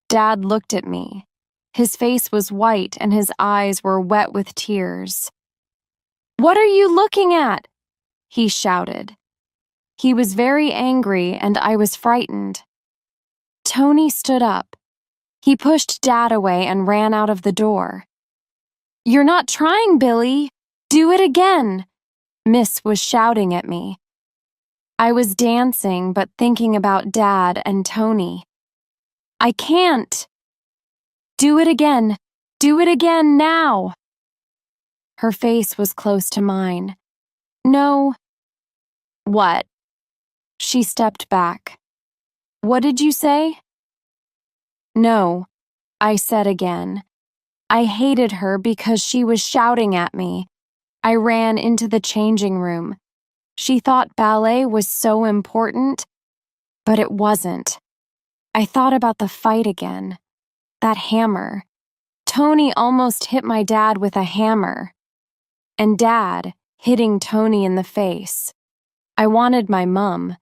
Dad looked at me. His face was white and his eyes were wet with tears. "What are you looking at?" he shouted. He was very angry and I was frightened. Tony stood up. He pushed Dad away and ran out of the door. "You're not trying, Billy. Do it again," Miss was shouting at me. I was dancing but thinking about Dad and Tony. "I can't." "Do it again. Do it again now." Her face was close to mine. "No." "What?" She stepped back. "What did you say?" "No," I said again. I hated her because she was shouting at me. I ran into the changing room. She thought ballet was so important, but it wasn't. I thought about the fight again. That hammer. Tony almost hit my dad with a hammer. And Dad hitting Tony in the face. I wanted my mum.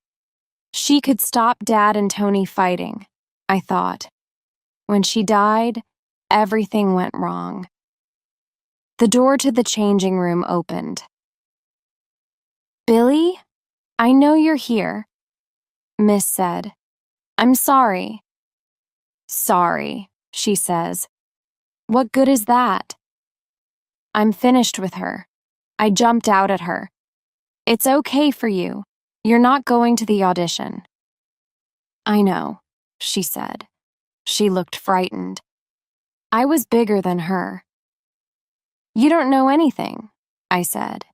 She could stop Dad and Tony fighting, I thought. When she died, everything went wrong. The door to the changing room opened. "Billy, I know you're here," Miss said. "I'm sorry." "Sorry," she says. "What good is that?" "I'm finished with her. I jumped out at her. It's okay for you. You're not going to the audition." "I know," she said. She looked frightened. I was bigger than her. "You don't know anything," I said.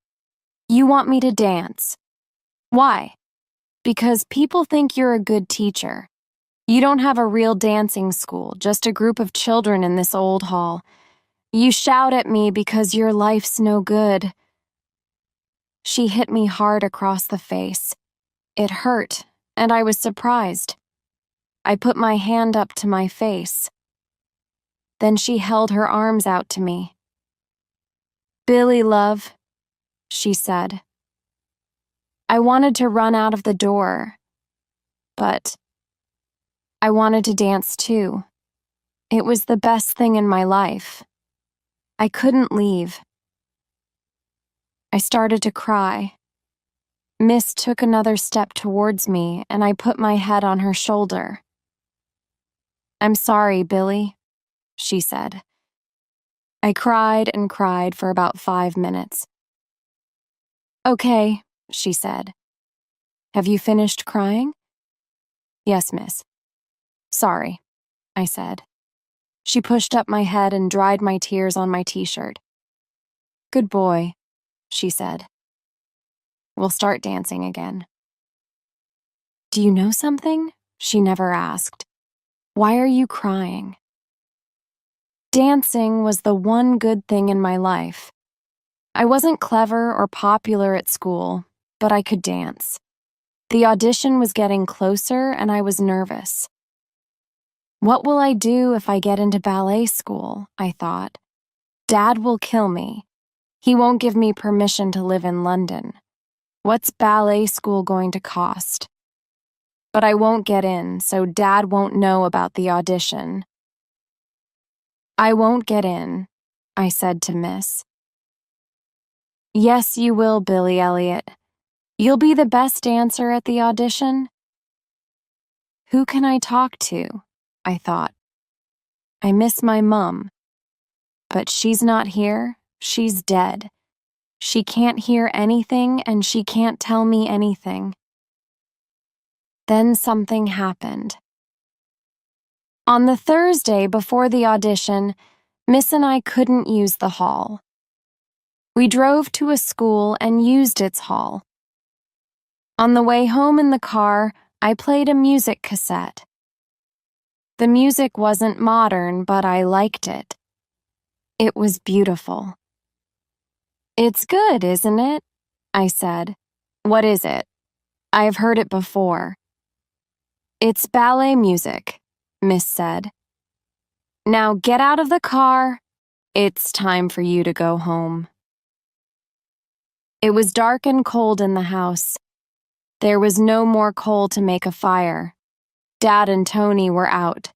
"You want me to dance. Why?" "Because people think you're a good teacher. You don't have a real dancing school, just a group of children in this old hall. You shout at me because your life's no good." She hit me hard across the face. It hurt, and I was surprised. I put my hand up to my face. Then she held her arms out to me. "Billy, love," she said. I wanted to run out of the door, but I wanted to dance too. It was the best thing in my life. I couldn't leave. I started to cry. Miss took another step towards me, and I put my head on her shoulder. "I'm sorry, Billy," she said. I cried and cried for about 5 minutes. "Okay," she said. "Have you finished crying?" "Yes, miss." "Sorry," I said. She pushed up my head and dried my tears on my t-shirt. "Good boy," she said. "We'll start dancing again." "Do you know something?" she never asked. "Why are you crying?" Dancing was the one good thing in my life. I wasn't clever or popular at school, but I could dance. The audition was getting closer and I was nervous. What will I do if I get into ballet school? I thought. Dad will kill me. He won't give me permission to live in London. What's ballet school going to cost? But I won't get in, so Dad won't know about the audition. "I won't get in," I said to Miss. "Yes, you will, Billy Elliot. You'll be the best dancer at the audition." Who can I talk to? I thought. I miss my mum. But she's not here. She's dead. She can't hear anything and she can't tell me anything. Then something happened. On the Thursday before the audition, Miss and I couldn't use the hall. We drove to a school and used its hall. On the way home in the car, I played a music cassette. The music wasn't modern, but I liked it. It was beautiful. "It's good, isn't it?" I said. "What is it?" "I've heard it before." "It's ballet music," Miss said. "Now get out of the car." It's time for you to go home. It was dark and cold in the house. There was no more coal to make a fire. Dad and Tony were out.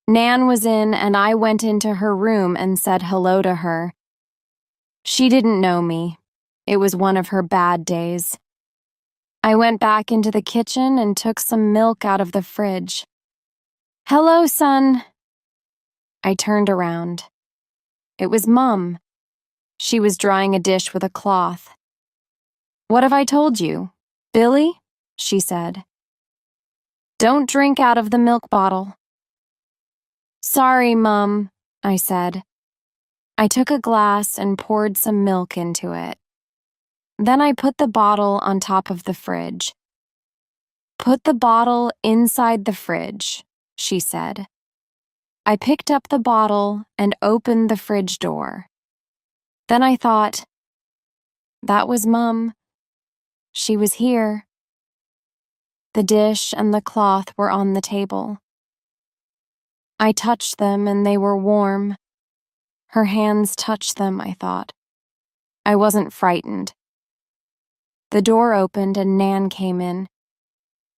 Nan was in, and I went into her room and said hello to her. She didn't know me. It was one of her bad days. I went back into the kitchen and took some milk out of the fridge. "Hello, son." I turned around. It was Mum. She was drying a dish with a cloth. "What have I told you, Billy?" she said. "Don't drink out of the milk bottle." "Sorry, Mum," I said. I took a glass and poured some milk into it. Then I put the bottle on top of the fridge. "Put the bottle inside the fridge," she said. I picked up the bottle and opened the fridge door. Then I thought, that was Mum. She was here. The dish and the cloth were on the table. I touched them and they were warm. Her hands touched them, I thought. I wasn't frightened. The door opened and Nan came in.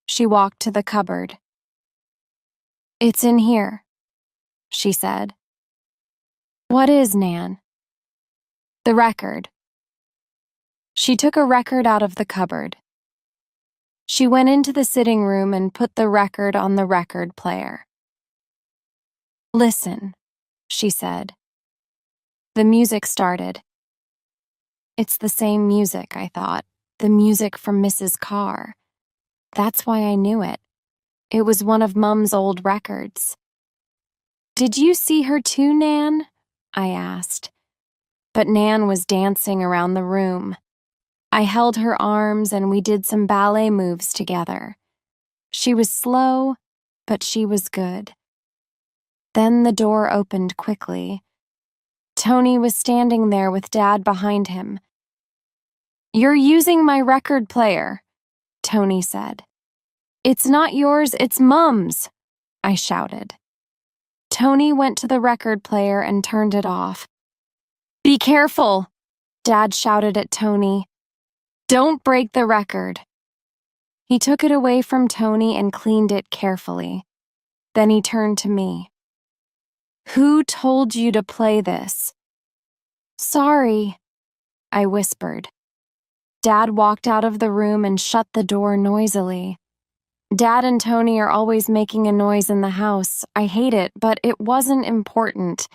She walked to the cupboard. "It's in here," she said. "What is, Nan?" "The record." She took a record out of the cupboard. She went into the sitting room and put the record on the record player. "Listen," she said. The music started. It's the same music, I thought. The music from Mrs. Carr. That's why I knew it. It was one of Mum's old records. "Did you see her too, Nan?" I asked. But Nan was dancing around the room. I held her arms and we did some ballet moves together. She was slow, but she was good. Then the door opened quickly. Tony was standing there with Dad behind him. "You're using my record player," Tony said. "It's not yours, it's Mum's," I shouted. Tony went to the record player and turned it off. "Be careful," Dad shouted at Tony. "Don't break the record." He took it away from Tony and cleaned it carefully. Then he turned to me. "Who told you to play this?" "Sorry," I whispered. Dad walked out of the room and shut the door noisily. Dad and Tony are always making a noise in the house. I hate it, but it wasn't important.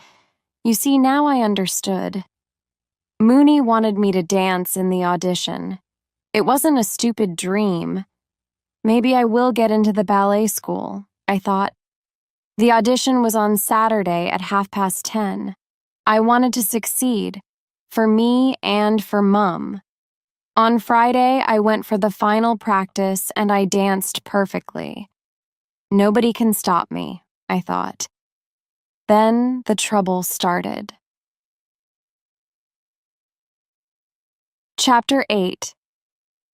You see, now I understood. Mooney wanted me to dance in the audition. It wasn't a stupid dream. Maybe I will get into the ballet school, I thought. The audition was on Saturday at 10:30. I wanted to succeed, for me and for Mum. On Friday, I went for the final practice and I danced perfectly. Nobody can stop me, I thought. Then the trouble started. Chapter 8.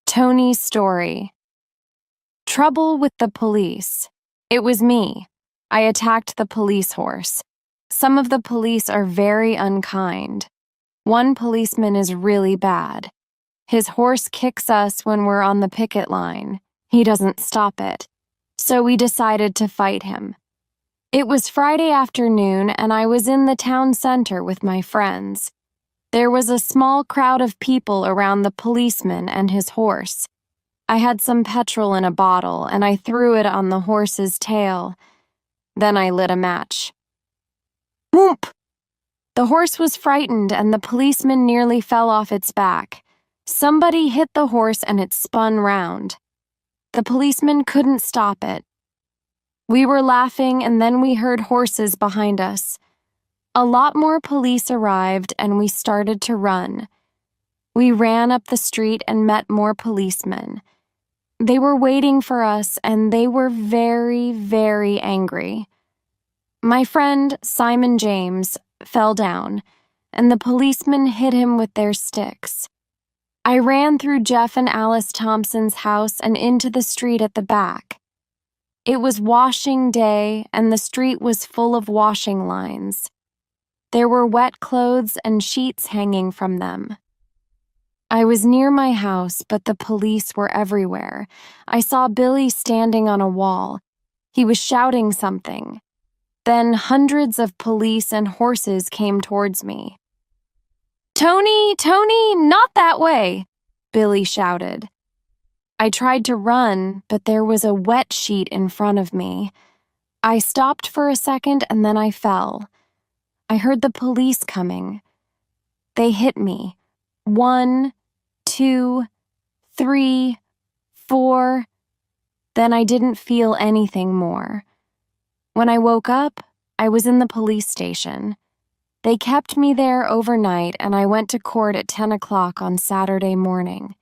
Tony's Story. Trouble with the police. It was me. I attacked the police horse. Some of the police are very unkind. One policeman is really bad. His horse kicks us when we're on the picket line. He doesn't stop it. So we decided to fight him. It was Friday afternoon and I was in the town center with my friends. There was a small crowd of people around the policeman and his horse. I had some petrol in a bottle and I threw it on the horse's tail. Then I lit a match. Whoomp! The horse was frightened and the policeman nearly fell off its back. Somebody hit the horse and it spun round. The policeman couldn't stop it. We were laughing and then we heard horses behind us. A lot more police arrived and we started to run. We ran up the street and met more policemen. They were waiting for us and they were very, very angry. My friend, Simon James, fell down, and the policemen hit him with their sticks. I ran through Jeff and Alice Thompson's house and into the street at the back. It was washing day and the street was full of washing lines. There were wet clothes and sheets hanging from them. I was near my house, but the police were everywhere. I saw Billy standing on a wall. He was shouting something. Then hundreds of police and horses came towards me. "Tony, Tony, not that way!" Billy shouted. I tried to run, but there was a wet sheet in front of me. I stopped for a second and then I fell. I heard the police coming. They hit me. 1, 2, 3, 4. Then I didn't feel anything more. When I woke up, I was in the police station. They kept me there overnight and I went to court at 10 o'clock on Saturday morning.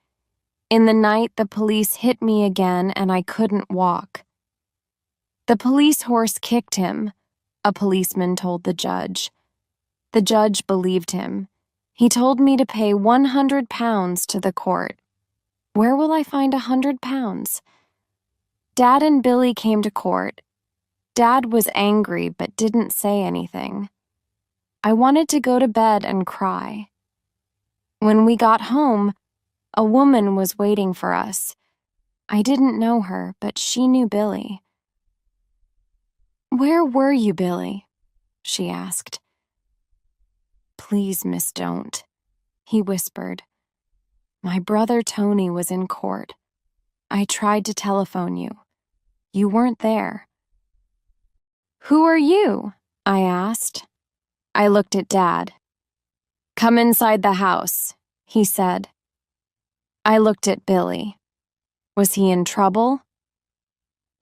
In the night, the police hit me again and I couldn't walk. The police horse kicked him, a policeman told the judge. The judge believed him. He told me to pay 100 pounds to the court. Where will I find 100 pounds? Dad and Billy came to court. Dad was angry but didn't say anything. I wanted to go to bed and cry. When we got home, a woman was waiting for us. I didn't know her, but she knew Billy. "Where were you, Billy?" she asked. "Please, miss, don't," he whispered. "My brother Tony was in court. I tried to telephone you. You weren't there." "Who are you?" I asked. I looked at Dad. "Come inside the house," he said. I looked at Billy. Was he in trouble?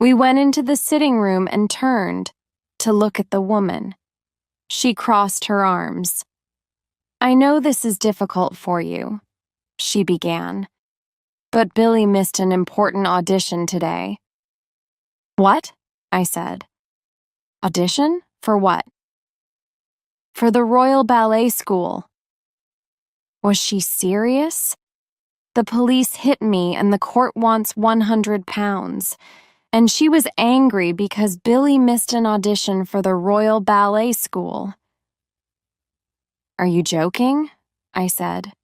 We went into the sitting room and turned to look at the woman. She crossed her arms. "I know this is difficult for you," she began, "but Billy missed an important audition today." "What?" I said. "Audition? For what?" "For the Royal Ballet School." Was she serious? The police hit me and the court wants 100 pounds. And she was angry because Billy missed an audition for the Royal Ballet School. "Are you joking?" I said.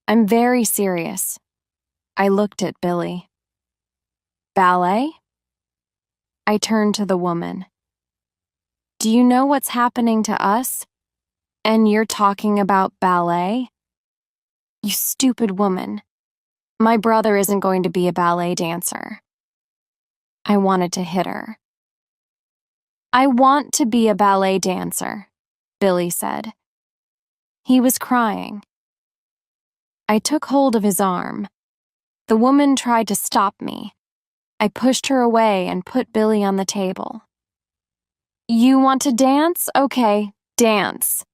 "I'm very serious." I looked at Billy. "Ballet?" I turned to the woman. "Do you know what's happening to us? And you're talking about ballet?" "You stupid woman. My brother isn't going to be a ballet dancer." I wanted to hit her. "I want to be a ballet dancer," Billy said. He was crying. I took hold of his arm. The woman tried to stop me. I pushed her away and put Billy on the table. "You want to dance? Okay, dance."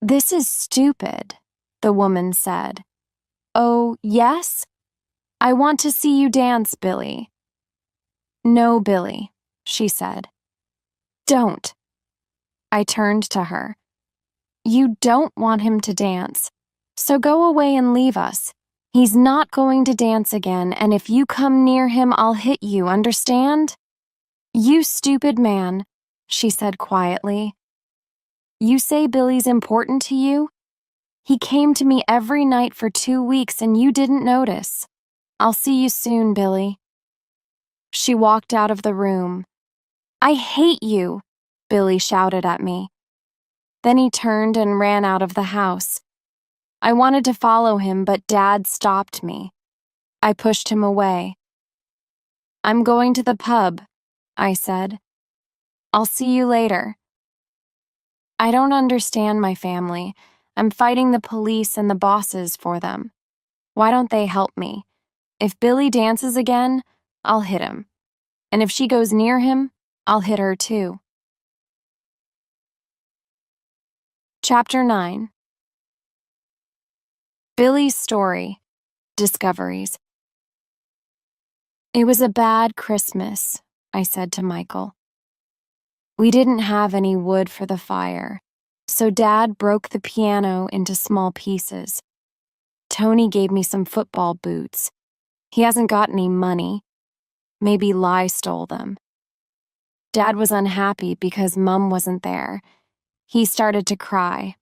"This is stupid," the woman said. "Oh, yes? I want to see you dance, Billy." "No, Billy," she said. "Don't." I turned to her. "You don't want him to dance, so go away and leave us. He's not going to dance again, and if you come near him, I'll hit you, understand?" "You stupid man," she said quietly. "You say Billy's important to you? He came to me every night for 2 weeks and you didn't notice. I'll see you soon, Billy." She walked out of the room. "I hate you," Billy shouted at me. Then he turned and ran out of the house. I wanted to follow him, but Dad stopped me. I pushed him away. "I'm going to the pub," I said. "I'll see you later." I don't understand my family. I'm fighting the police and the bosses for them. Why don't they help me? If Billy dances again, I'll hit him. And if she goes near him, I'll hit her too. Chapter 9. Billy's Story. Discoveries. "It was a bad Christmas," I said to Michael. "We didn't have any wood for the fire, so Dad broke the piano into small pieces. Tony gave me some football boots. He hasn't got any money. Maybe Lai stole them. Dad was unhappy because Mum wasn't there. He started to cry.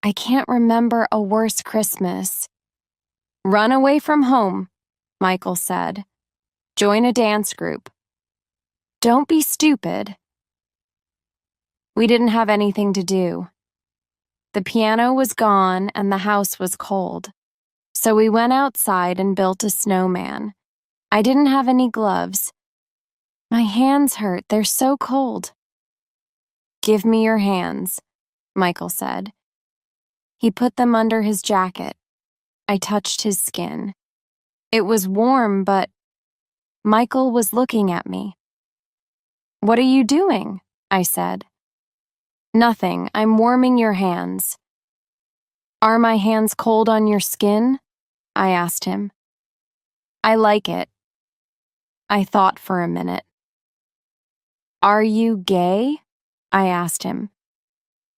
I can't remember a worse Christmas. Run away from home, Michael said. Join a dance group. Don't be stupid. We didn't have anything to do. The piano was gone and the house was cold. So we went outside and built a snowman. I didn't have any gloves. My hands hurt, they're so cold. Give me your hands, Michael said. He put them under his jacket. I touched his skin. It was warm, but Michael was looking at me. What are you doing? I said. Nothing, I'm warming your hands. Are my hands cold on your skin? I asked him. I like it. I thought for a minute. Are you gay? I asked him.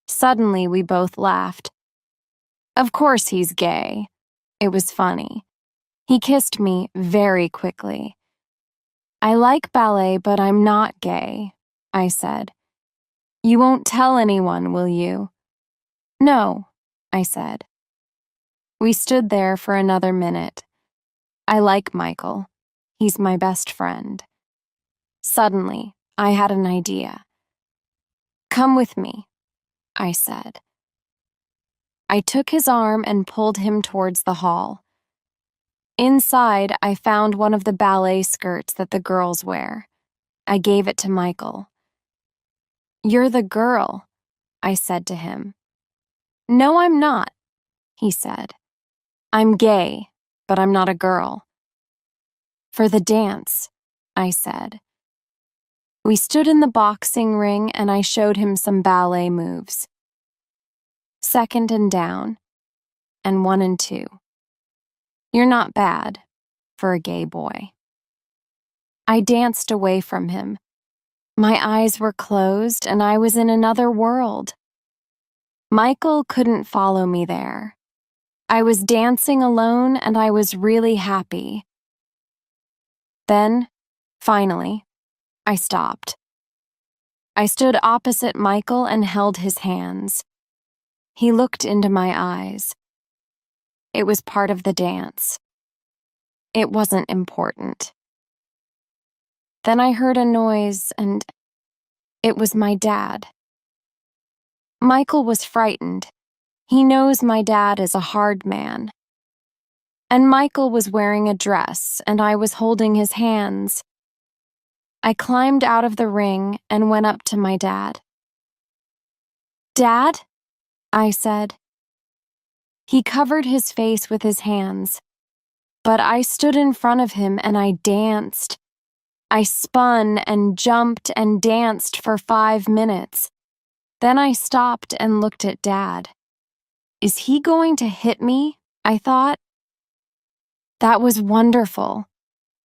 Suddenly, we both laughed. Of course he's gay. It was funny. He kissed me very quickly. I like ballet, but I'm not gay, I said. You won't tell anyone, will you? No, I said. We stood there for another minute. I like Michael. He's my best friend. Suddenly, I had an idea. Come with me, I said. I took his arm and pulled him towards the hall. Inside, I found one of the ballet skirts that the girls wear. I gave it to Michael. You're the girl, I said to him. No, I'm not, he said. I'm gay, but I'm not a girl. For the dance, I said. We stood in the boxing ring and I showed him some ballet moves. 2nd and down, and 1 and 2. You're not bad for a gay boy. I danced away from him. My eyes were closed and I was in another world. Michael couldn't follow me there. I was dancing alone and I was really happy. Then, finally, I stopped. I stood opposite Michael and held his hands. He looked into my eyes. It was part of the dance. It wasn't important. Then I heard a noise and it was my dad. Michael was frightened. He knows my dad is a hard man. And Michael was wearing a dress and I was holding his hands. I climbed out of the ring and went up to my dad. Dad? I said. He covered his face with his hands, but I stood in front of him and I danced. I spun and jumped and danced for 5 minutes. Then I stopped and looked at Dad. Is he going to hit me? I thought. That was wonderful,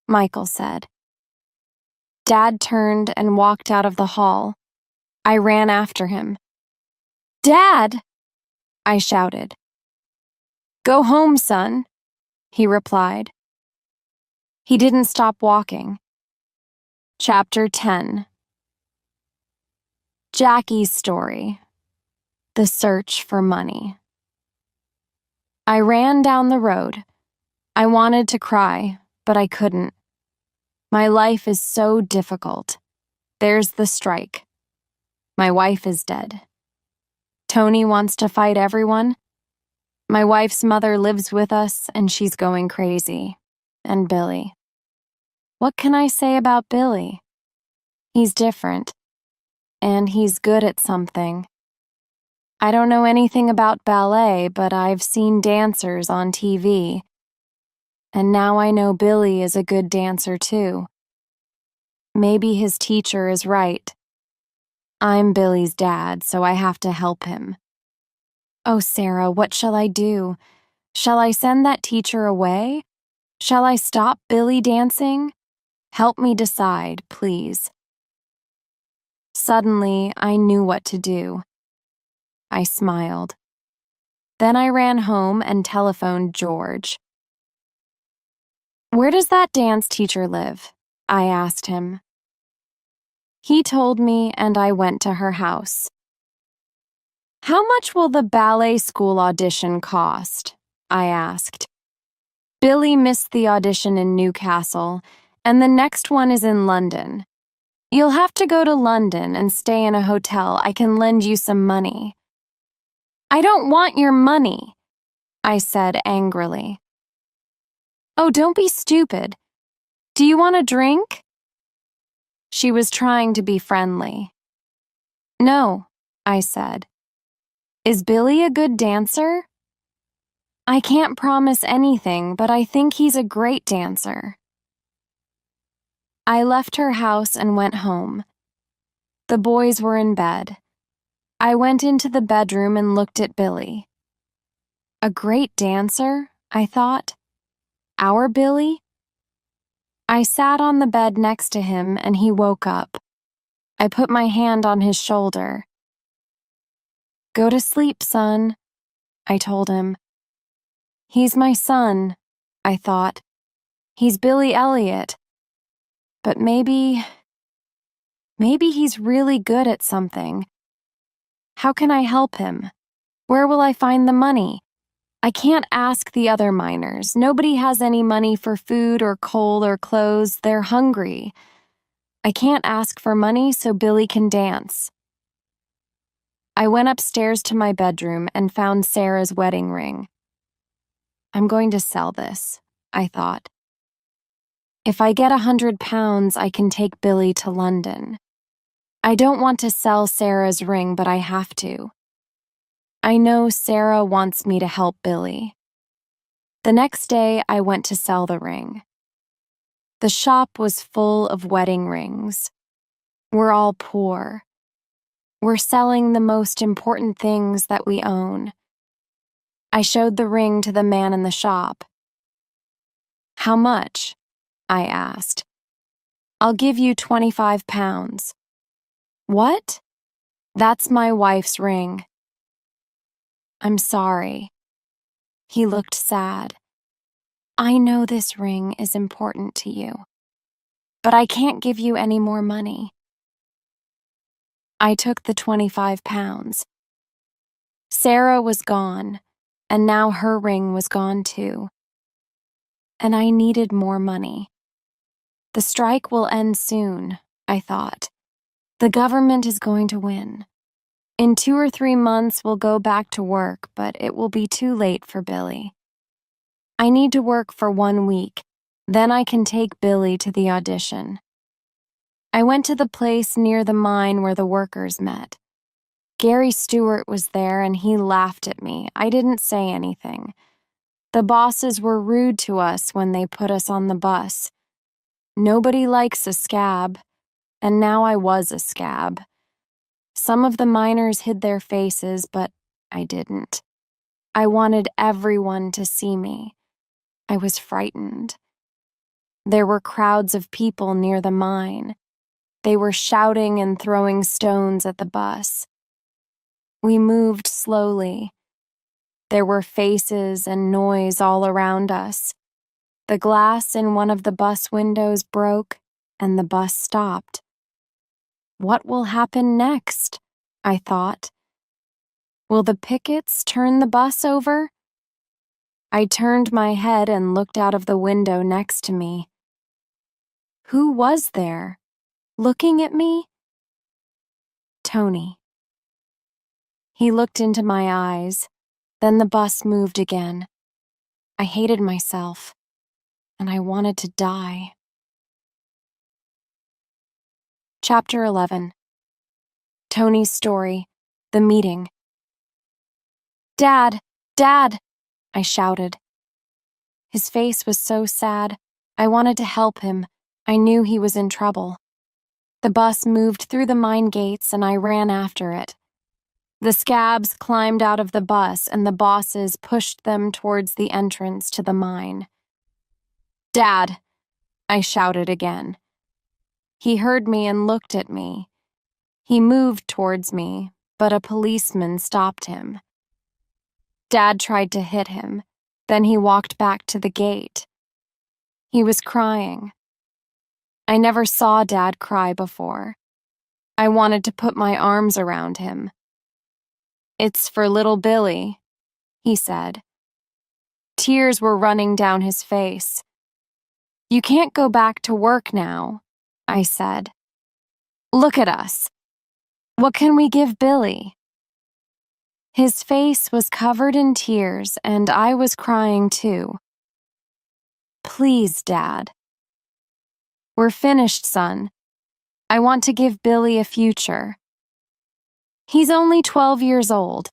Michael said. Dad turned and walked out of the hall. I ran after him. Dad! I shouted. Go home, son, he replied. He didn't stop walking. Chapter 10. Jackie's story. The search for money. I ran down the road. I wanted to cry, but I couldn't. My life is so difficult. There's the strike. My wife is dead. Tony wants to fight everyone. My wife's mother lives with us, and she's going crazy. And Billy. What can I say about Billy? He's different. And he's good at something. I don't know anything about ballet, but I've seen dancers on TV. And now I know Billy is a good dancer too. Maybe his teacher is right. I'm Billy's dad, so I have to help him. Oh, Sarah, what shall I do? Shall I send that teacher away? Shall I stop Billy dancing? Help me decide, please. Suddenly, I knew what to do. I smiled. Then I ran home and telephoned George. Where does that dance teacher live? I asked him. He told me and I went to her house. How much will the ballet school audition cost? I asked. Billy missed the audition in Newcastle, and the next one is in London. You'll have to go to London and stay in a hotel. I can lend you some money. I don't want your money, I said angrily. Oh, don't be stupid. Do you want a drink? She was trying to be friendly. No, I said. Is Billy a good dancer? I can't promise anything, but I think he's a great dancer. I left her house and went home. The boys were in bed. I went into the bedroom and looked at Billy. A great dancer, I thought. Our Billy? I sat on the bed next to him and he woke up. I put my hand on his shoulder. Go to sleep, son, I told him. He's my son, I thought. He's Billy Elliot. But maybe he's really good at something. How can I help him? Where will I find the money? I can't ask the other miners. Nobody has any money for food or coal or clothes. They're hungry. I can't ask for money so Billy can dance. I went upstairs to my bedroom and found Sarah's wedding ring. I'm going to sell this, I thought. If I get £100, I can take Billy to London. I don't want to sell Sarah's ring, but I have to. I know Sarah wants me to help Billy. The next day, I went to sell the ring. The shop was full of wedding rings. We're all poor. We're selling the most important things that we own. I showed the ring to the man in the shop. How much? I asked. I'll give you £25. What? That's my wife's ring. I'm sorry. He looked sad. I know this ring is important to you, but I can't give you any more money. I took the £25. Sarah was gone, and now her ring was gone too. And I needed more money. The strike will end soon, I thought. The government is going to win. In 2 or 3 months, we'll go back to work, but it will be too late for Billy. I need to work for 1 week, then I can take Billy to the audition. I went to the place near the mine where the workers met. Gary Stewart was there and he laughed at me. I didn't say anything. The bosses were rude to us when they put us on the bus. Nobody likes a scab, and now I was a scab. Some of the miners hid their faces, but I didn't. I wanted everyone to see me. I was frightened. There were crowds of people near the mine. They were shouting and throwing stones at the bus. We moved slowly. There were faces and noise all around us. The glass in one of the bus windows broke, and the bus stopped. What will happen next? I thought. Will the pickets turn the bus over? I turned my head and looked out of the window next to me. Who was there, looking at me? Tony. He looked into my eyes. Then the bus moved again. I hated myself, and I wanted to die. Chapter 11. Tony's story. The meeting. Dad! Dad! I shouted. His face was so sad. I wanted to help him. I knew he was in trouble. The bus moved through the mine gates and I ran after it. The scabs climbed out of the bus and the bosses pushed them towards the entrance to the mine. Dad! I shouted again. He heard me and looked at me. He moved towards me, but a policeman stopped him. Dad tried to hit him. Then he walked back to the gate. He was crying. I never saw Dad cry before. I wanted to put my arms around him. It's for little Billy, he said. Tears were running down his face. You can't go back to work now, I said. Look at us. What can we give Billy? His face was covered in tears, and I was crying too. Please, Dad. We're finished, son. I want to give Billy a future. He's only 12 years old.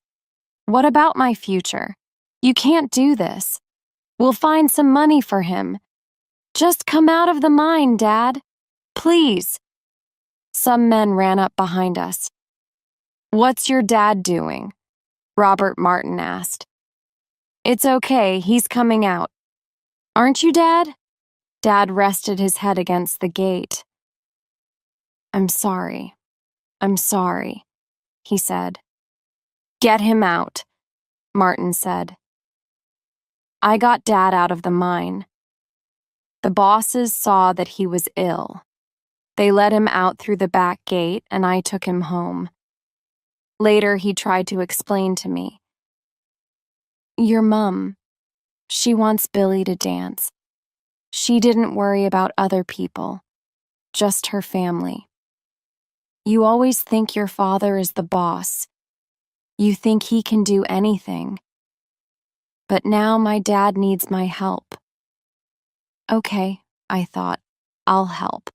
What about my future? You can't do this. We'll find some money for him. Just come out of the mine, Dad. Please. Some men ran up behind us. What's your dad doing? Robert Martin asked. It's okay, he's coming out. Aren't you, Dad? Dad rested his head against the gate. I'm sorry, he said. Get him out, Martin said. I got Dad out of the mine. The bosses saw that he was ill. They let him out through the back gate, and I took him home. Later, he tried to explain to me. Your mom, she wants Billy to dance. She didn't worry about other people, just her family. You always think your father is the boss. You think he can do anything. But now my dad needs my help. Okay, I thought, I'll help.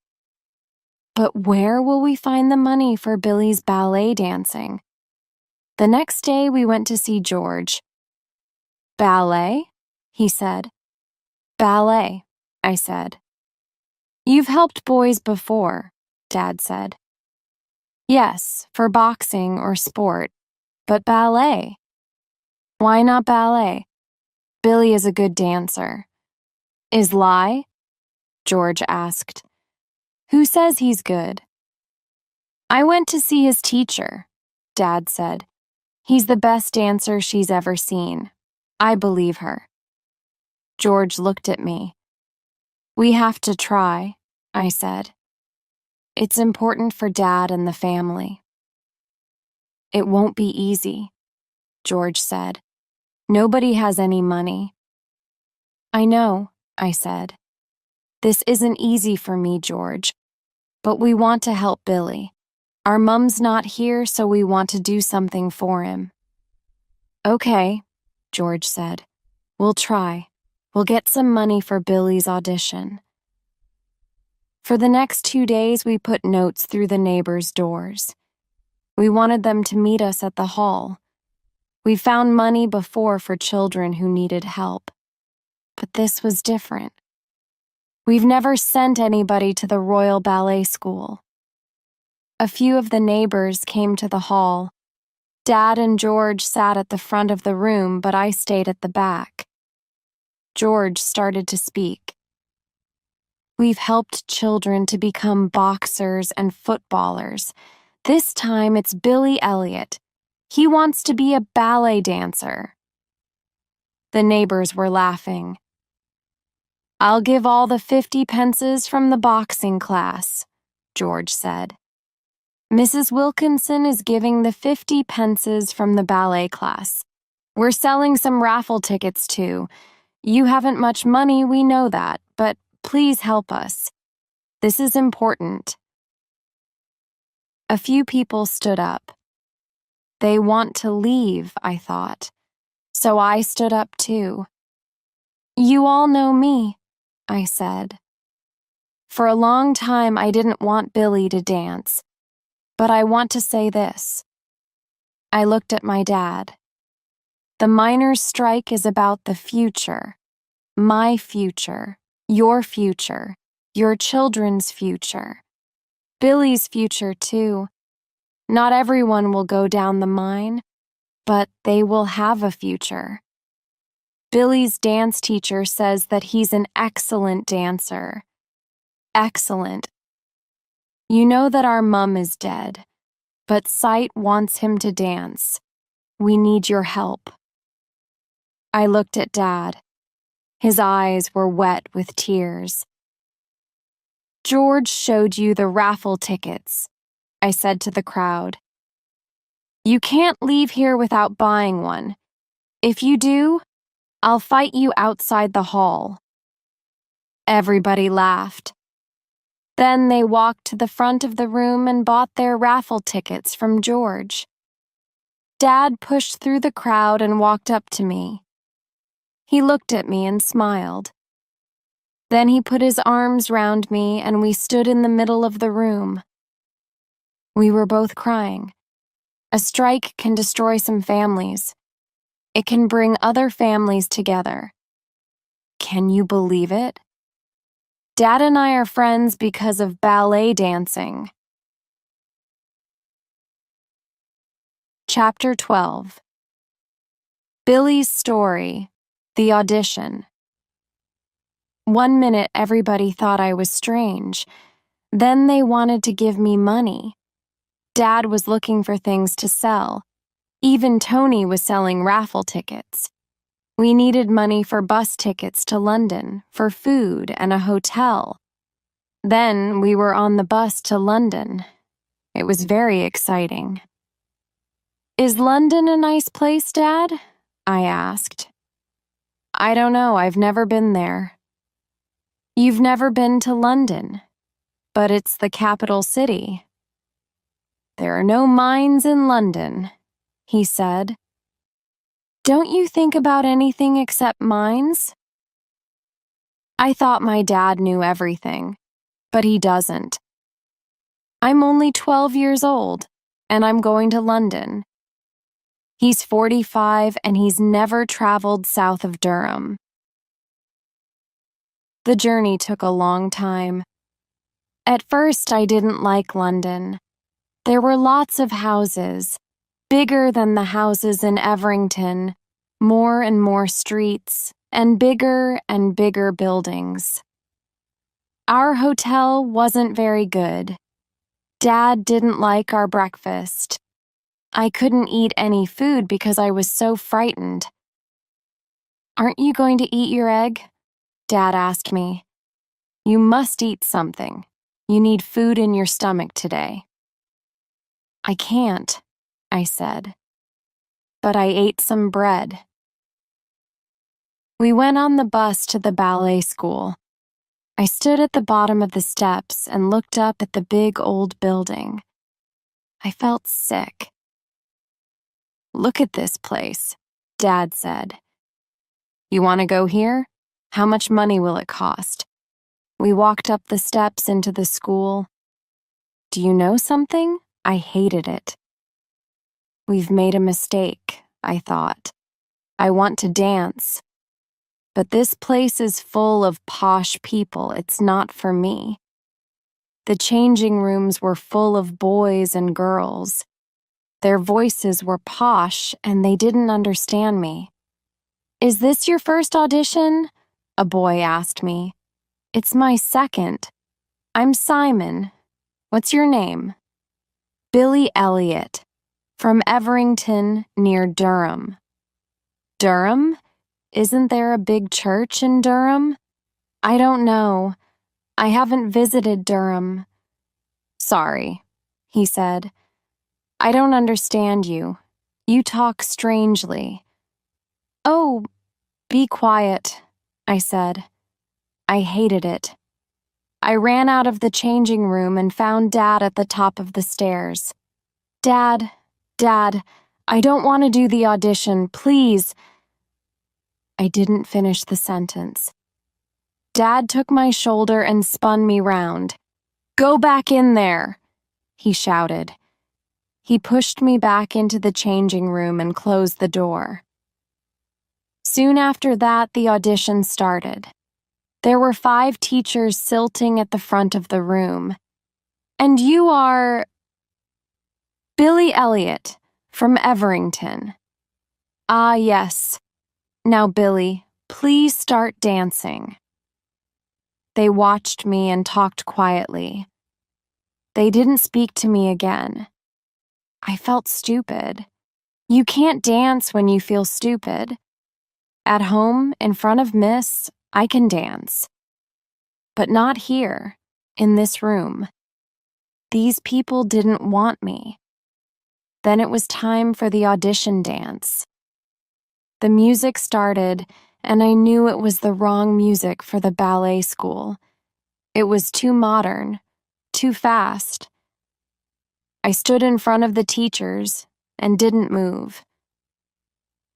But where will we find the money for Billy's ballet dancing? The next day we went to see George. Ballet? He said. Ballet, I said. You've helped boys before, Dad said. Yes, for boxing or sport, but ballet. Why not ballet? Billy is a good dancer. Is Lai? George asked. Who says he's good? I went to see his teacher, Dad said. He's the best dancer she's ever seen. I believe her. George looked at me. We have to try, I said. It's important for Dad and the family. It won't be easy, George said. Nobody has any money. I know, I said. This isn't easy for me, George, but we want to help Billy. Our mom's not here, so we want to do something for him. Okay, George said. We'll try. We'll get some money for Billy's audition. For the next 2 days, we put notes through the neighbors' doors. We wanted them to meet us at the hall. We found money before for children who needed help. But this was different. We've never sent anybody to the Royal Ballet School. A few of the neighbors came to the hall. Dad and George sat at the front of the room, but I stayed at the back. George started to speak. We've helped children to become boxers and footballers. This time it's Billy Elliot. He wants to be a ballet dancer. The neighbors were laughing. I'll give all the 50 pences from the boxing class, George said. Mrs. Wilkinson is giving the 50 pences from the ballet class. We're selling some raffle tickets too. You haven't much money, we know that, but please help us. This is important. A few people stood up. They want to leave, I thought. So I stood up too. You all know me, I said. For a long time I didn't want Billy to dance. But I want to say this. I looked at my dad. The miners' strike is about the future. My future, your children's future. Billy's future, too. Not everyone will go down the mine, but they will have a future. Billy's dance teacher says that he's an excellent dancer. Excellent. You know that our mum is dead, but Sight wants him to dance. We need your help. I looked at Dad. His eyes were wet with tears. George showed you the raffle tickets, I said to the crowd. You can't leave here without buying one. If you do, I'll fight you outside the hall." Everybody laughed. Then they walked to the front of the room and bought their raffle tickets from George. Dad pushed through the crowd and walked up to me. He looked at me and smiled. Then he put his arms round me and we stood in the middle of the room. We were both crying. A strike can destroy some families. It can bring other families together. Can you believe it? Dad and I are friends because of ballet dancing. Chapter 12. Billy's Story, The Audition. 1 minute everybody thought I was strange. Then they wanted to give me money. Dad was looking for things to sell. Even Tony was selling raffle tickets. We needed money for bus tickets to London, for food and a hotel. Then we were on the bus to London. It was very exciting. "Is London a nice place, Dad?" I asked. "I don't know, I've never been there." "You've never been to London, but it's the capital city." "There are no mines in London," he said. "Don't you think about anything except mines?" I thought my dad knew everything, but he doesn't. I'm only 12 years old, and I'm going to London. He's 45 and he's never traveled south of Durham. The journey took a long time. At first, I didn't like London. There were lots of houses, bigger than the houses in Everington, more and more streets, and bigger buildings. Our hotel wasn't very good. Dad didn't like our breakfast. I couldn't eat any food because I was so frightened. "Aren't you going to eat your egg?" Dad asked me. "You must eat something. You need food in your stomach today." "I can't," I said. But I ate some bread. We went on the bus to the ballet school. I stood at the bottom of the steps and looked up at the big old building. I felt sick. "Look at this place," Dad said. "You want to go here? How much money will it cost?" We walked up the steps into the school. Do you know something? I hated it. We've made a mistake, I thought. I want to dance. But this place is full of posh people. It's not for me. The changing rooms were full of boys and girls. Their voices were posh, and they didn't understand me. "Is this your first audition?" a boy asked me. "It's my second. I'm Simon. What's your name?" "Billy Elliot, from Everington near Durham." "Durham? Isn't there a big church in Durham?" "I don't know. I haven't visited Durham." "Sorry," he said. "I don't understand you. You talk strangely." "Oh, be quiet," I said. I hated it. I ran out of the changing room and found Dad at the top of the stairs. Dad, I don't want to do the audition, please." I didn't finish the sentence. Dad took my shoulder and spun me round. "Go back in there," he shouted. He pushed me back into the changing room and closed the door. Soon after that, the audition started. There were 5 teachers silting at the front of the room. "And you are—" "Billy Elliot, from Everington." "Ah, yes. Now, Billy, please start dancing." They watched me and talked quietly. They didn't speak to me again. I felt stupid. You can't dance when you feel stupid. At home, in front of Miss, I can dance. But not here, in this room. These people didn't want me. Then it was time for the audition dance. The music started, and I knew it was the wrong music for the ballet school. It was too modern, too fast. I stood in front of the teachers and didn't move.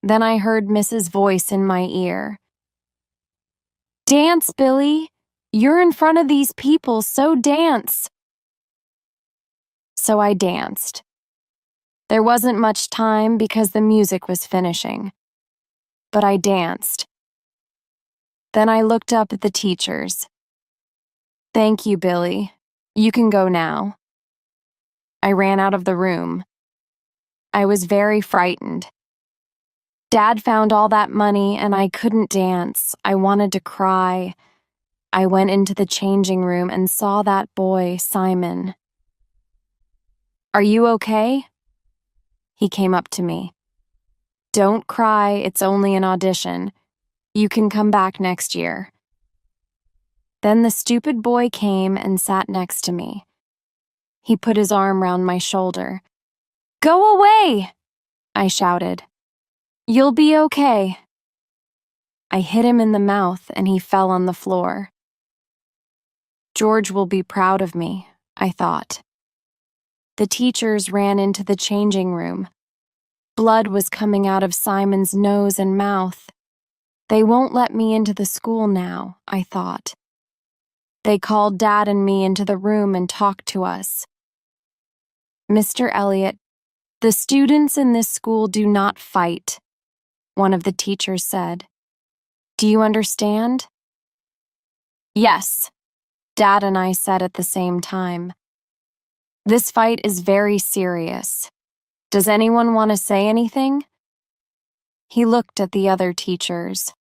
Then I heard Mrs. Voice in my ear. "Dance, Billy! You're in front of these people, so dance!" So I danced. There wasn't much time because the music was finishing, but I danced. Then I looked up at the teachers. "Thank you, Billy. You can go now." I ran out of the room. I was very frightened. Dad found all that money and I couldn't dance. I wanted to cry. I went into the changing room and saw that boy, Simon. "Are you okay?" He came up to me. "Don't cry, it's only an audition. You can come back next year." Then the stupid boy came and sat next to me. He put his arm round my shoulder. "Go away!" I shouted. "You'll be okay." I hit him in the mouth and he fell on the floor. George will be proud of me, I thought. The teachers ran into the changing room. Blood was coming out of Simon's nose and mouth. They won't let me into the school now, I thought. They called Dad and me into the room and talked to us. "Mr. Elliot, the students in this school do not fight," one of the teachers said. "Do you understand?" "Yes," Dad and I said at the same time. "This fight is very serious. Does anyone want to say anything?" He looked at the other teachers.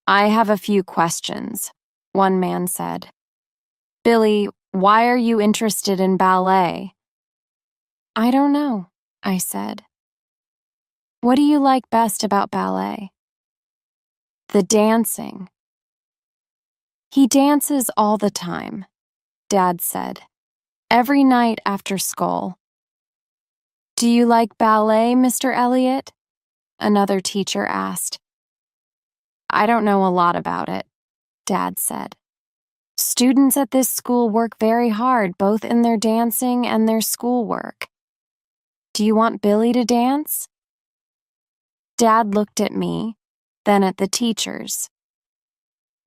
"I have a few questions," one man said. "Billy, why are you interested in ballet?" "I don't know," I said. "What do you like best about ballet?" "The dancing." "He dances all the time," Dad said. "Every night after school." "Do you like ballet, Mr. Elliot?" another teacher asked. "I don't know a lot about it," Dad said. "Students at this school work very hard, both in their dancing and their schoolwork. Do you want Billy to dance?" Dad looked at me, then at the teachers.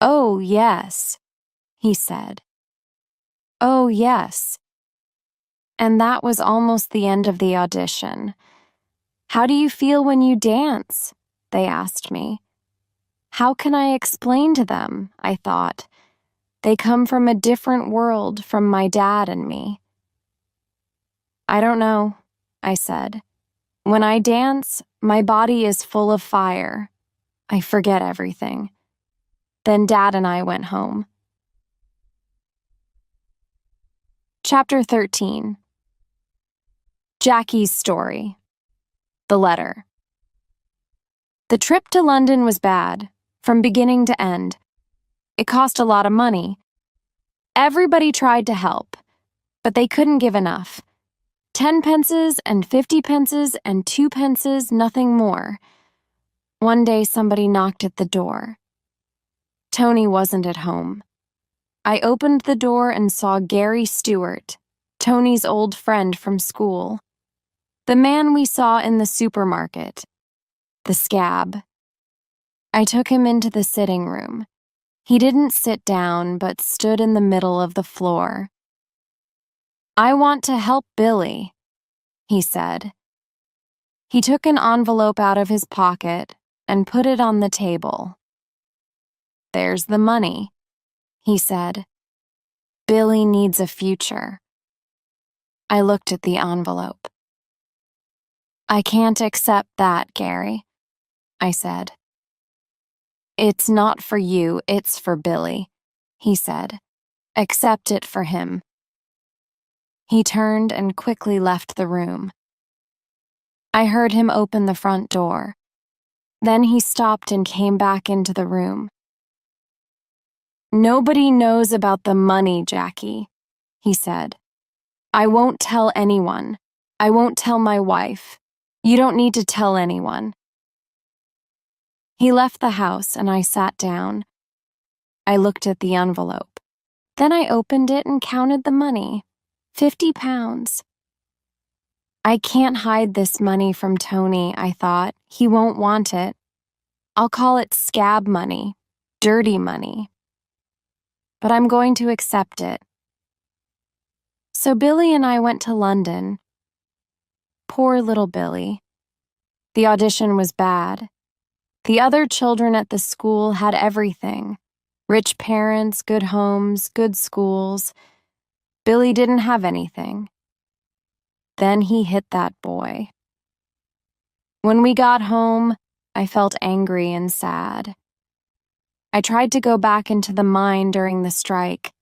"Oh, yes," he said. "Oh, yes." And that was almost the end of the audition. "How do you feel when you dance?" they asked me. How can I explain to them, I thought. They come from a different world from my dad and me. "I don't know," I said. "When I dance, my body is full of fire. I forget everything." Then Dad and I went home. Chapter 13. Jackie's Story. The Letter. The trip to London was bad, from beginning to end. It cost a lot of money. Everybody tried to help, but they couldn't give enough. 10 pences and 50 pences and 2 pences, nothing more. One day somebody knocked at the door. Tony wasn't at home. I opened the door and saw Gary Stewart, Tony's old friend from school. The man we saw in the supermarket. The scab. I took him into the sitting room. He didn't sit down, but stood in the middle of the floor. "I want to help Billy," he said. He took an envelope out of his pocket and put it on the table. "There's the money," he said. "Billy needs a future." I looked at the envelope. "I can't accept that, Gary," I said. "It's not for you, it's for Billy," he said. "Accept it for him." He turned and quickly left the room. I heard him open the front door. Then he stopped and came back into the room. "Nobody knows about the money, Jackie," he said. "I won't tell anyone. I won't tell my wife. You don't need to tell anyone. He left the house and I sat down. I looked at the envelope. Then I opened it and counted the money. 50 pounds. I can't hide this money from Tony, I thought. He won't want it. I'll call it scab money, dirty money. But I'm going to accept it. So Billy and I went to London. Poor little Billy. The audition was bad. The other children at the school had everything. Rich parents, good homes, good schools. Billy didn't have anything. Then he hit that boy. When we got home, I felt angry and sad. I tried to go back into the mine during the strike.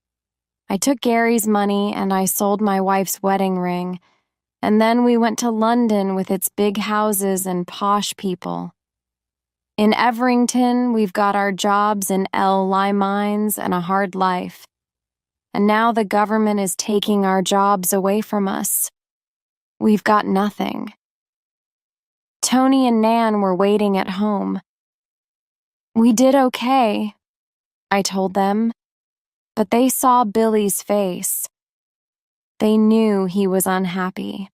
I took Gary's money and I sold my wife's wedding ring, and then we went to London with its big houses and posh people. In Everington, we've got our jobs in Lye mines and a hard life. And now the government is taking our jobs away from us. We've got nothing. Tony and Nan were waiting at home. We did okay, I told them, but they saw Billy's face. They knew he was unhappy.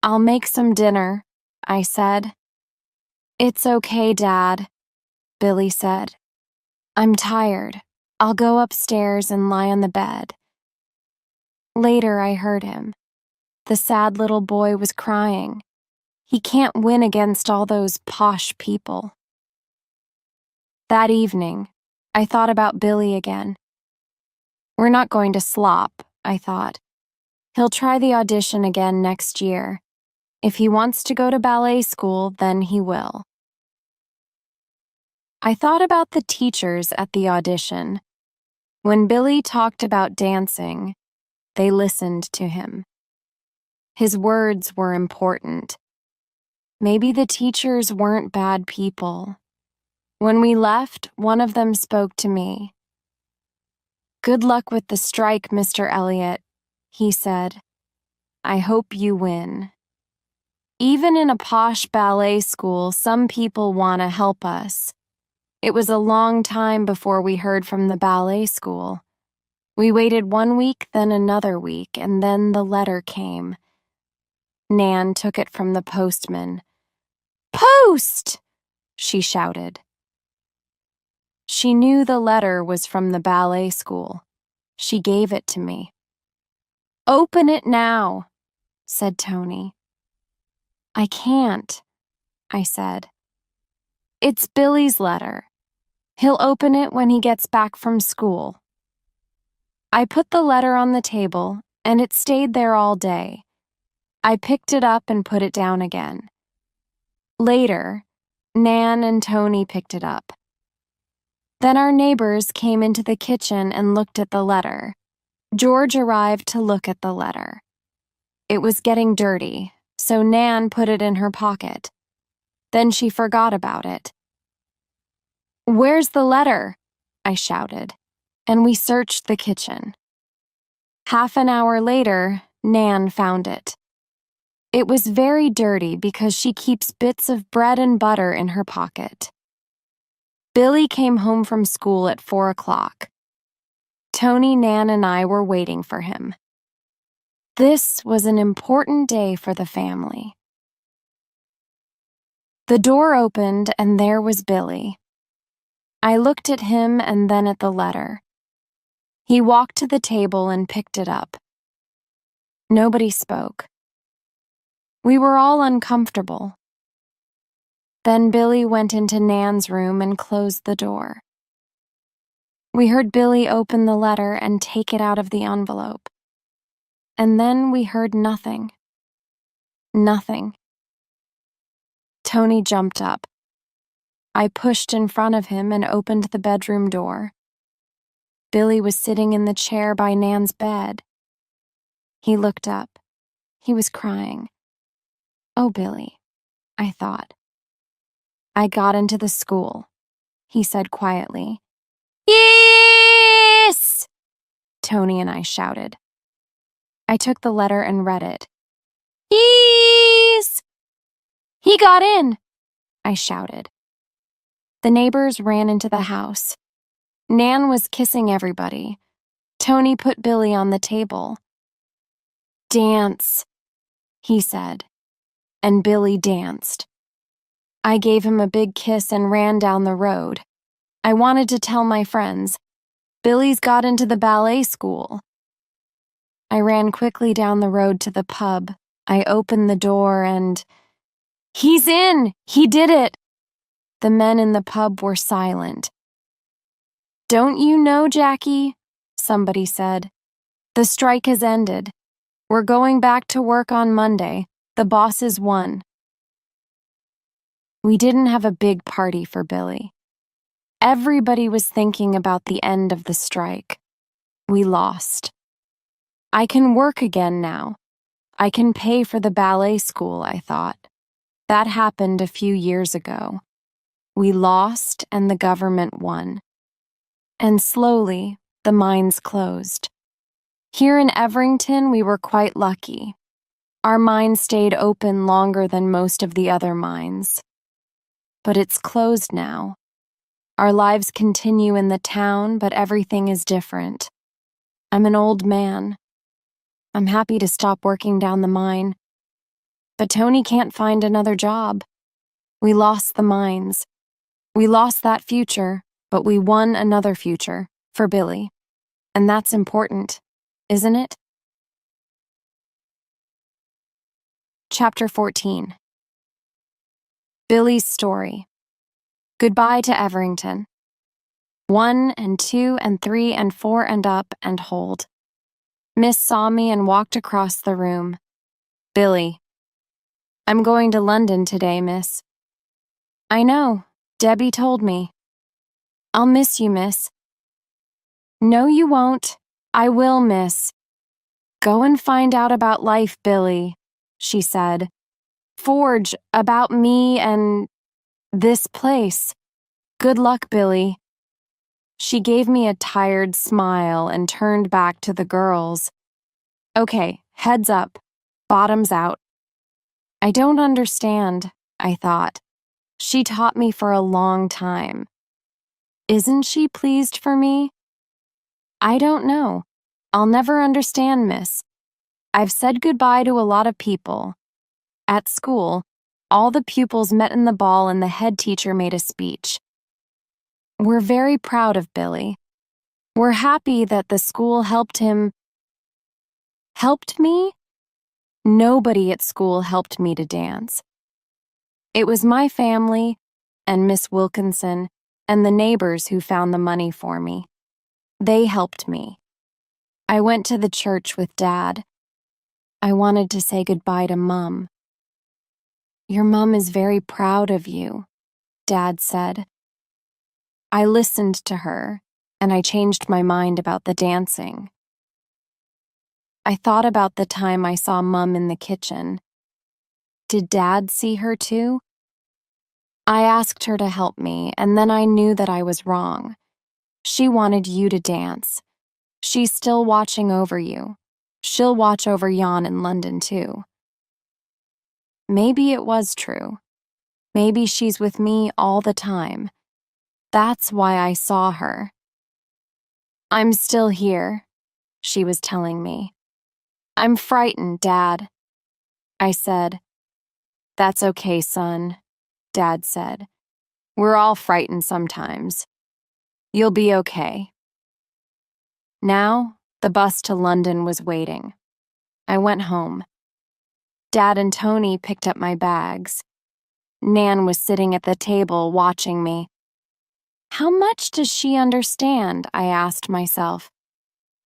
I'll make some dinner, I said. It's okay, Dad, Billy said. I'm tired. I'll go upstairs and lie on the bed. Later, I heard him. The sad little boy was crying. He can't win against all those posh people. That evening, I thought about Billy again. We're not going to slop, I thought. He'll try the audition again next year. If he wants to go to ballet school, then he will. I thought about the teachers at the audition. When Billy talked about dancing, they listened to him. His words were important. Maybe the teachers weren't bad people. When we left, one of them spoke to me. "Good luck with the strike, Mr. Elliot," he said. "I hope you win." Even in a posh ballet school, some people want to help us. It was a long time before we heard from the ballet school. We waited 1 week, then another week, and then the letter came. Nan took it from the postman. "Post!" she shouted. She knew the letter was from the ballet school. She gave it to me. "Open it now," said Tony. "I can't," I said. "It's Billy's letter. He'll open it when he gets back from school." I put the letter on the table, and it stayed there all day. I picked it up and put it down again. Later, Nan and Tony picked it up. Then our neighbors came into the kitchen and looked at the letter. George arrived to look at the letter. It was getting dirty, so Nan put it in her pocket. Then she forgot about it. "Where's the letter?" I shouted, and we searched the kitchen. Half an hour later, Nan found it. It was very dirty because she keeps bits of bread and butter in her pocket. Billy came home from school at 4 o'clock. Tony, Nan, and I were waiting for him. This was an important day for the family. The door opened and there was Billy. I looked at him and then at the letter. He walked to the table and picked it up. Nobody spoke. We were all uncomfortable. Then Billy went into Nan's room and closed the door. We heard Billy open the letter and take it out of the envelope. And then we heard nothing. Nothing. Tony jumped up. I pushed in front of him and opened the bedroom door. Billy was sitting in the chair by Nan's bed. He looked up. He was crying. "Oh, Billy," I thought. "I got into the school," he said quietly. "Yes!" Tony and I shouted. I took the letter and read it. Yes! He got in! I shouted. The neighbors ran into the house. Nan was kissing everybody. Tony put Billy on the table. Dance, he said, and Billy danced. I gave him a big kiss and ran down the road. I wanted to tell my friends, Billy's got into the ballet school. I ran quickly down the road to the pub. I opened the door and... He's in! He did it! The men in the pub were silent. Don't you know, Jackie? Somebody said. The strike has ended. We're going back to work on Monday. The bosses won. We didn't have a big party for Billy. Everybody was thinking about the end of the strike. We lost. I can work again now. I can pay for the ballet school, I thought. That happened a few years ago. We lost and the government won. And slowly, the mines closed. Here in Everington, we were quite lucky. Our mine stayed open longer than most of the other mines. But it's closed now. Our lives continue in the town, but everything is different. I'm an old man. I'm happy to stop working down the mine. But Tony can't find another job. We lost the mines. We lost that future, but we won another future for Billy. And that's important, isn't it? Chapter 14. Billy's story. Goodbye to Everington. 1 and 2 and 3 and 4 and up and hold. Miss saw me and walked across the room. Billy. I'm going to London today, miss. I know. Debbie told me. I'll miss you, miss. No, you won't. I will, miss. Go and find out about life, Billy, she said. Forge about me and this place. Good luck, Billy. She gave me a tired smile and turned back to the girls. Okay, heads up, bottoms out. I don't understand, I thought. She taught me for a long time. Isn't she pleased for me? I don't know. I'll never understand, miss. I've said goodbye to a lot of people. At school, all the pupils met in the ball and the head teacher made a speech. We're very proud of Billy. We're happy that the school helped him. Helped me? Nobody at school helped me to dance. It was my family and Miss Wilkinson and the neighbors who found the money for me. They helped me. I went to the church with Dad. I wanted to say goodbye to Mum. Your mum is very proud of you, Dad said. I listened to her, and I changed my mind about the dancing. I thought about the time I saw Mum in the kitchen. Did Dad see her too? I asked her to help me, and then I knew that I was wrong. She wanted you to dance. She's still watching over you. She'll watch over Jan in London too. Maybe it was true. Maybe she's with me all the time. That's why I saw her. I'm still here, she was telling me. I'm frightened, Dad. I said, That's okay, son, Dad said. We're all frightened sometimes. You'll be okay. Now, the bus to London was waiting. I went home. Dad and Tony picked up my bags. Nan was sitting at the table watching me. How much does she understand? I asked myself.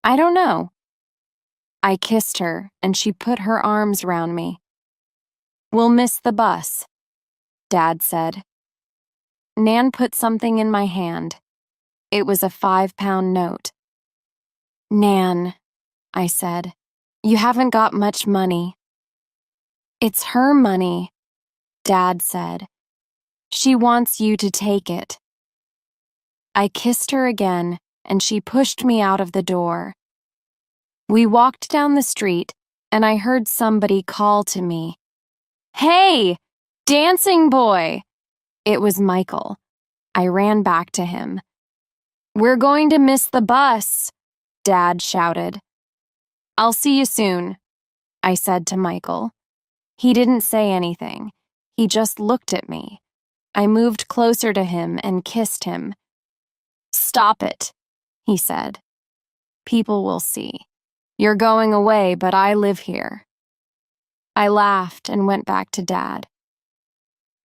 I don't know. I kissed her, and she put her arms round me. We'll miss the bus, Dad said. Nan put something in my hand. It was a 5-pound note. Nan, I said, you haven't got much money. It's her money, Dad said. She wants you to take it. I kissed her again, and she pushed me out of the door. We walked down the street, and I heard somebody call to me, "Hey, dancing boy!" It was Michael. I ran back to him. "We're going to miss the bus," Dad shouted. "I'll see you soon," I said to Michael. He didn't say anything. He just looked at me. I moved closer to him and kissed him. "Stop it," he said. "People will see. You're going away, but I live here." I laughed and went back to Dad.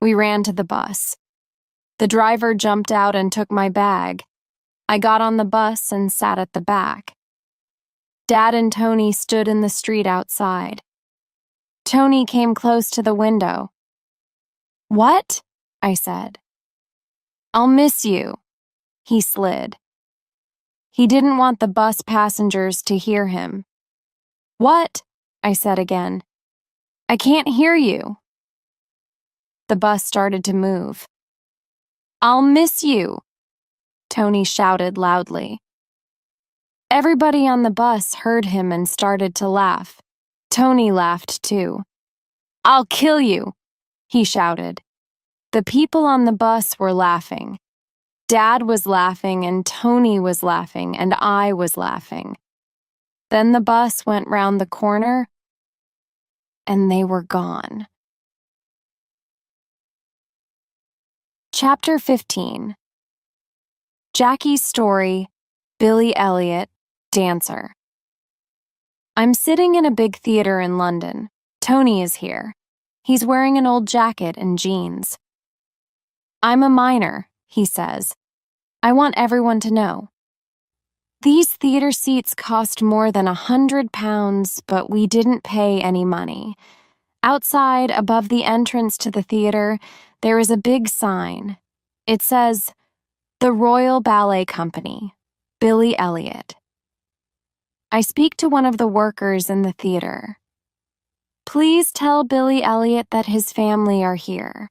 We ran to the bus. The driver jumped out and took my bag. I got on the bus and sat at the back. Dad and Tony stood in the street outside. Tony came close to the window. "What?" I said. "I'll miss you." He slid. He didn't want the bus passengers to hear him. "What?" I said again. "I can't hear you." The bus started to move. "I'll miss you," Tony shouted loudly. Everybody on the bus heard him and started to laugh. Tony laughed too. "I'll kill you," he shouted. The people on the bus were laughing. Dad was laughing and Tony was laughing and I was laughing. Then the bus went round the corner and they were gone. Chapter 15. Jackie's story, Billy Elliot, Dancer. I'm sitting in a big theater in London. Tony is here. He's wearing an old jacket and jeans. "I'm a minor," he says. "I want everyone to know. These theater seats cost more than £100, but we didn't pay any money. Outside, above the entrance to the theater, there is a big sign. It says, 'The Royal Ballet Company, Billy Elliot.' I speak to one of the workers in the theater. 'Please tell Billy Elliot that his family are here.'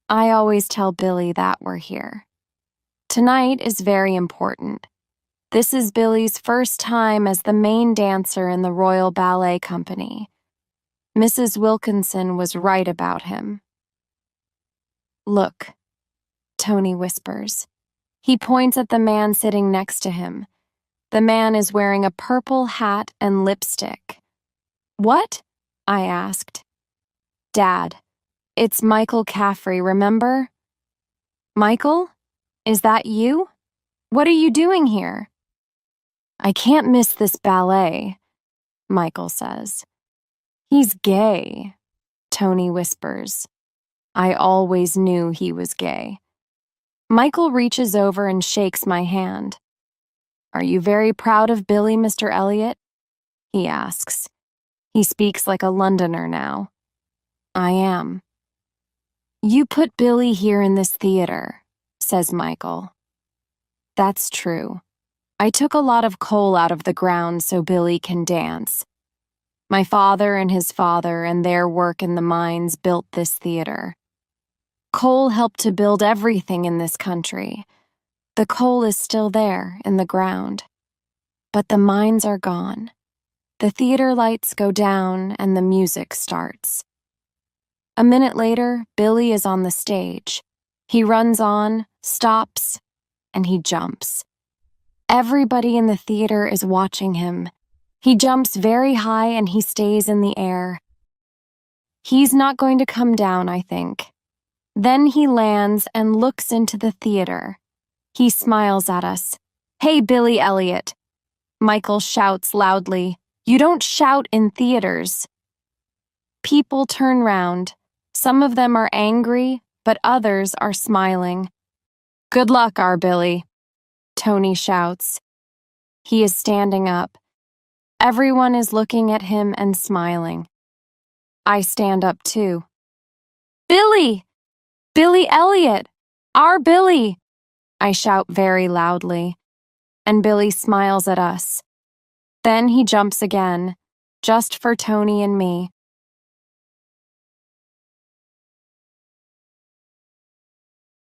I always tell Billy that we're here. Tonight is very important. This is Billy's first time as the main dancer in the Royal Ballet Company. Mrs. Wilkinson was right about him." "Look," Tony whispers. He points at the man sitting next to him. The man is wearing a purple hat and lipstick. "What?" I asked. "Dad, it's Michael Caffrey, remember?" "Michael? Is that you? What are you doing here?" "I can't miss this ballet," Michael says. "He's gay," Tony whispers. I always knew he was gay. Michael reaches over and shakes my hand. "Are you very proud of Billy, Mr. Elliot?" he asks. He speaks like a Londoner now. "I am." "You put Billy here in this theater," says Michael. "That's true. I took a lot of coal out of the ground so Billy can dance. My father and his father and their work in the mines built this theater. Coal helped to build everything in this country. The coal is still there in the ground. But the mines are gone. The theater lights go down and the music starts. A minute later, Billy is on the stage. He runs on, stops, and he jumps. Everybody in the theater is watching him. He jumps very high and he stays in the air. He's not going to come down, I think. Then he lands and looks into the theater. He smiles at us. "Hey, Billy Elliot." Michael shouts loudly. "You don't shout in theaters." People turn round. Some of them are angry, but others are smiling. "Good luck, our Billy," Tony shouts. He is standing up. Everyone is looking at him and smiling. I stand up too. "Billy! Billy Elliot! Our Billy!" I shout very loudly, and Billy smiles at us. Then he jumps again, just for Tony and me.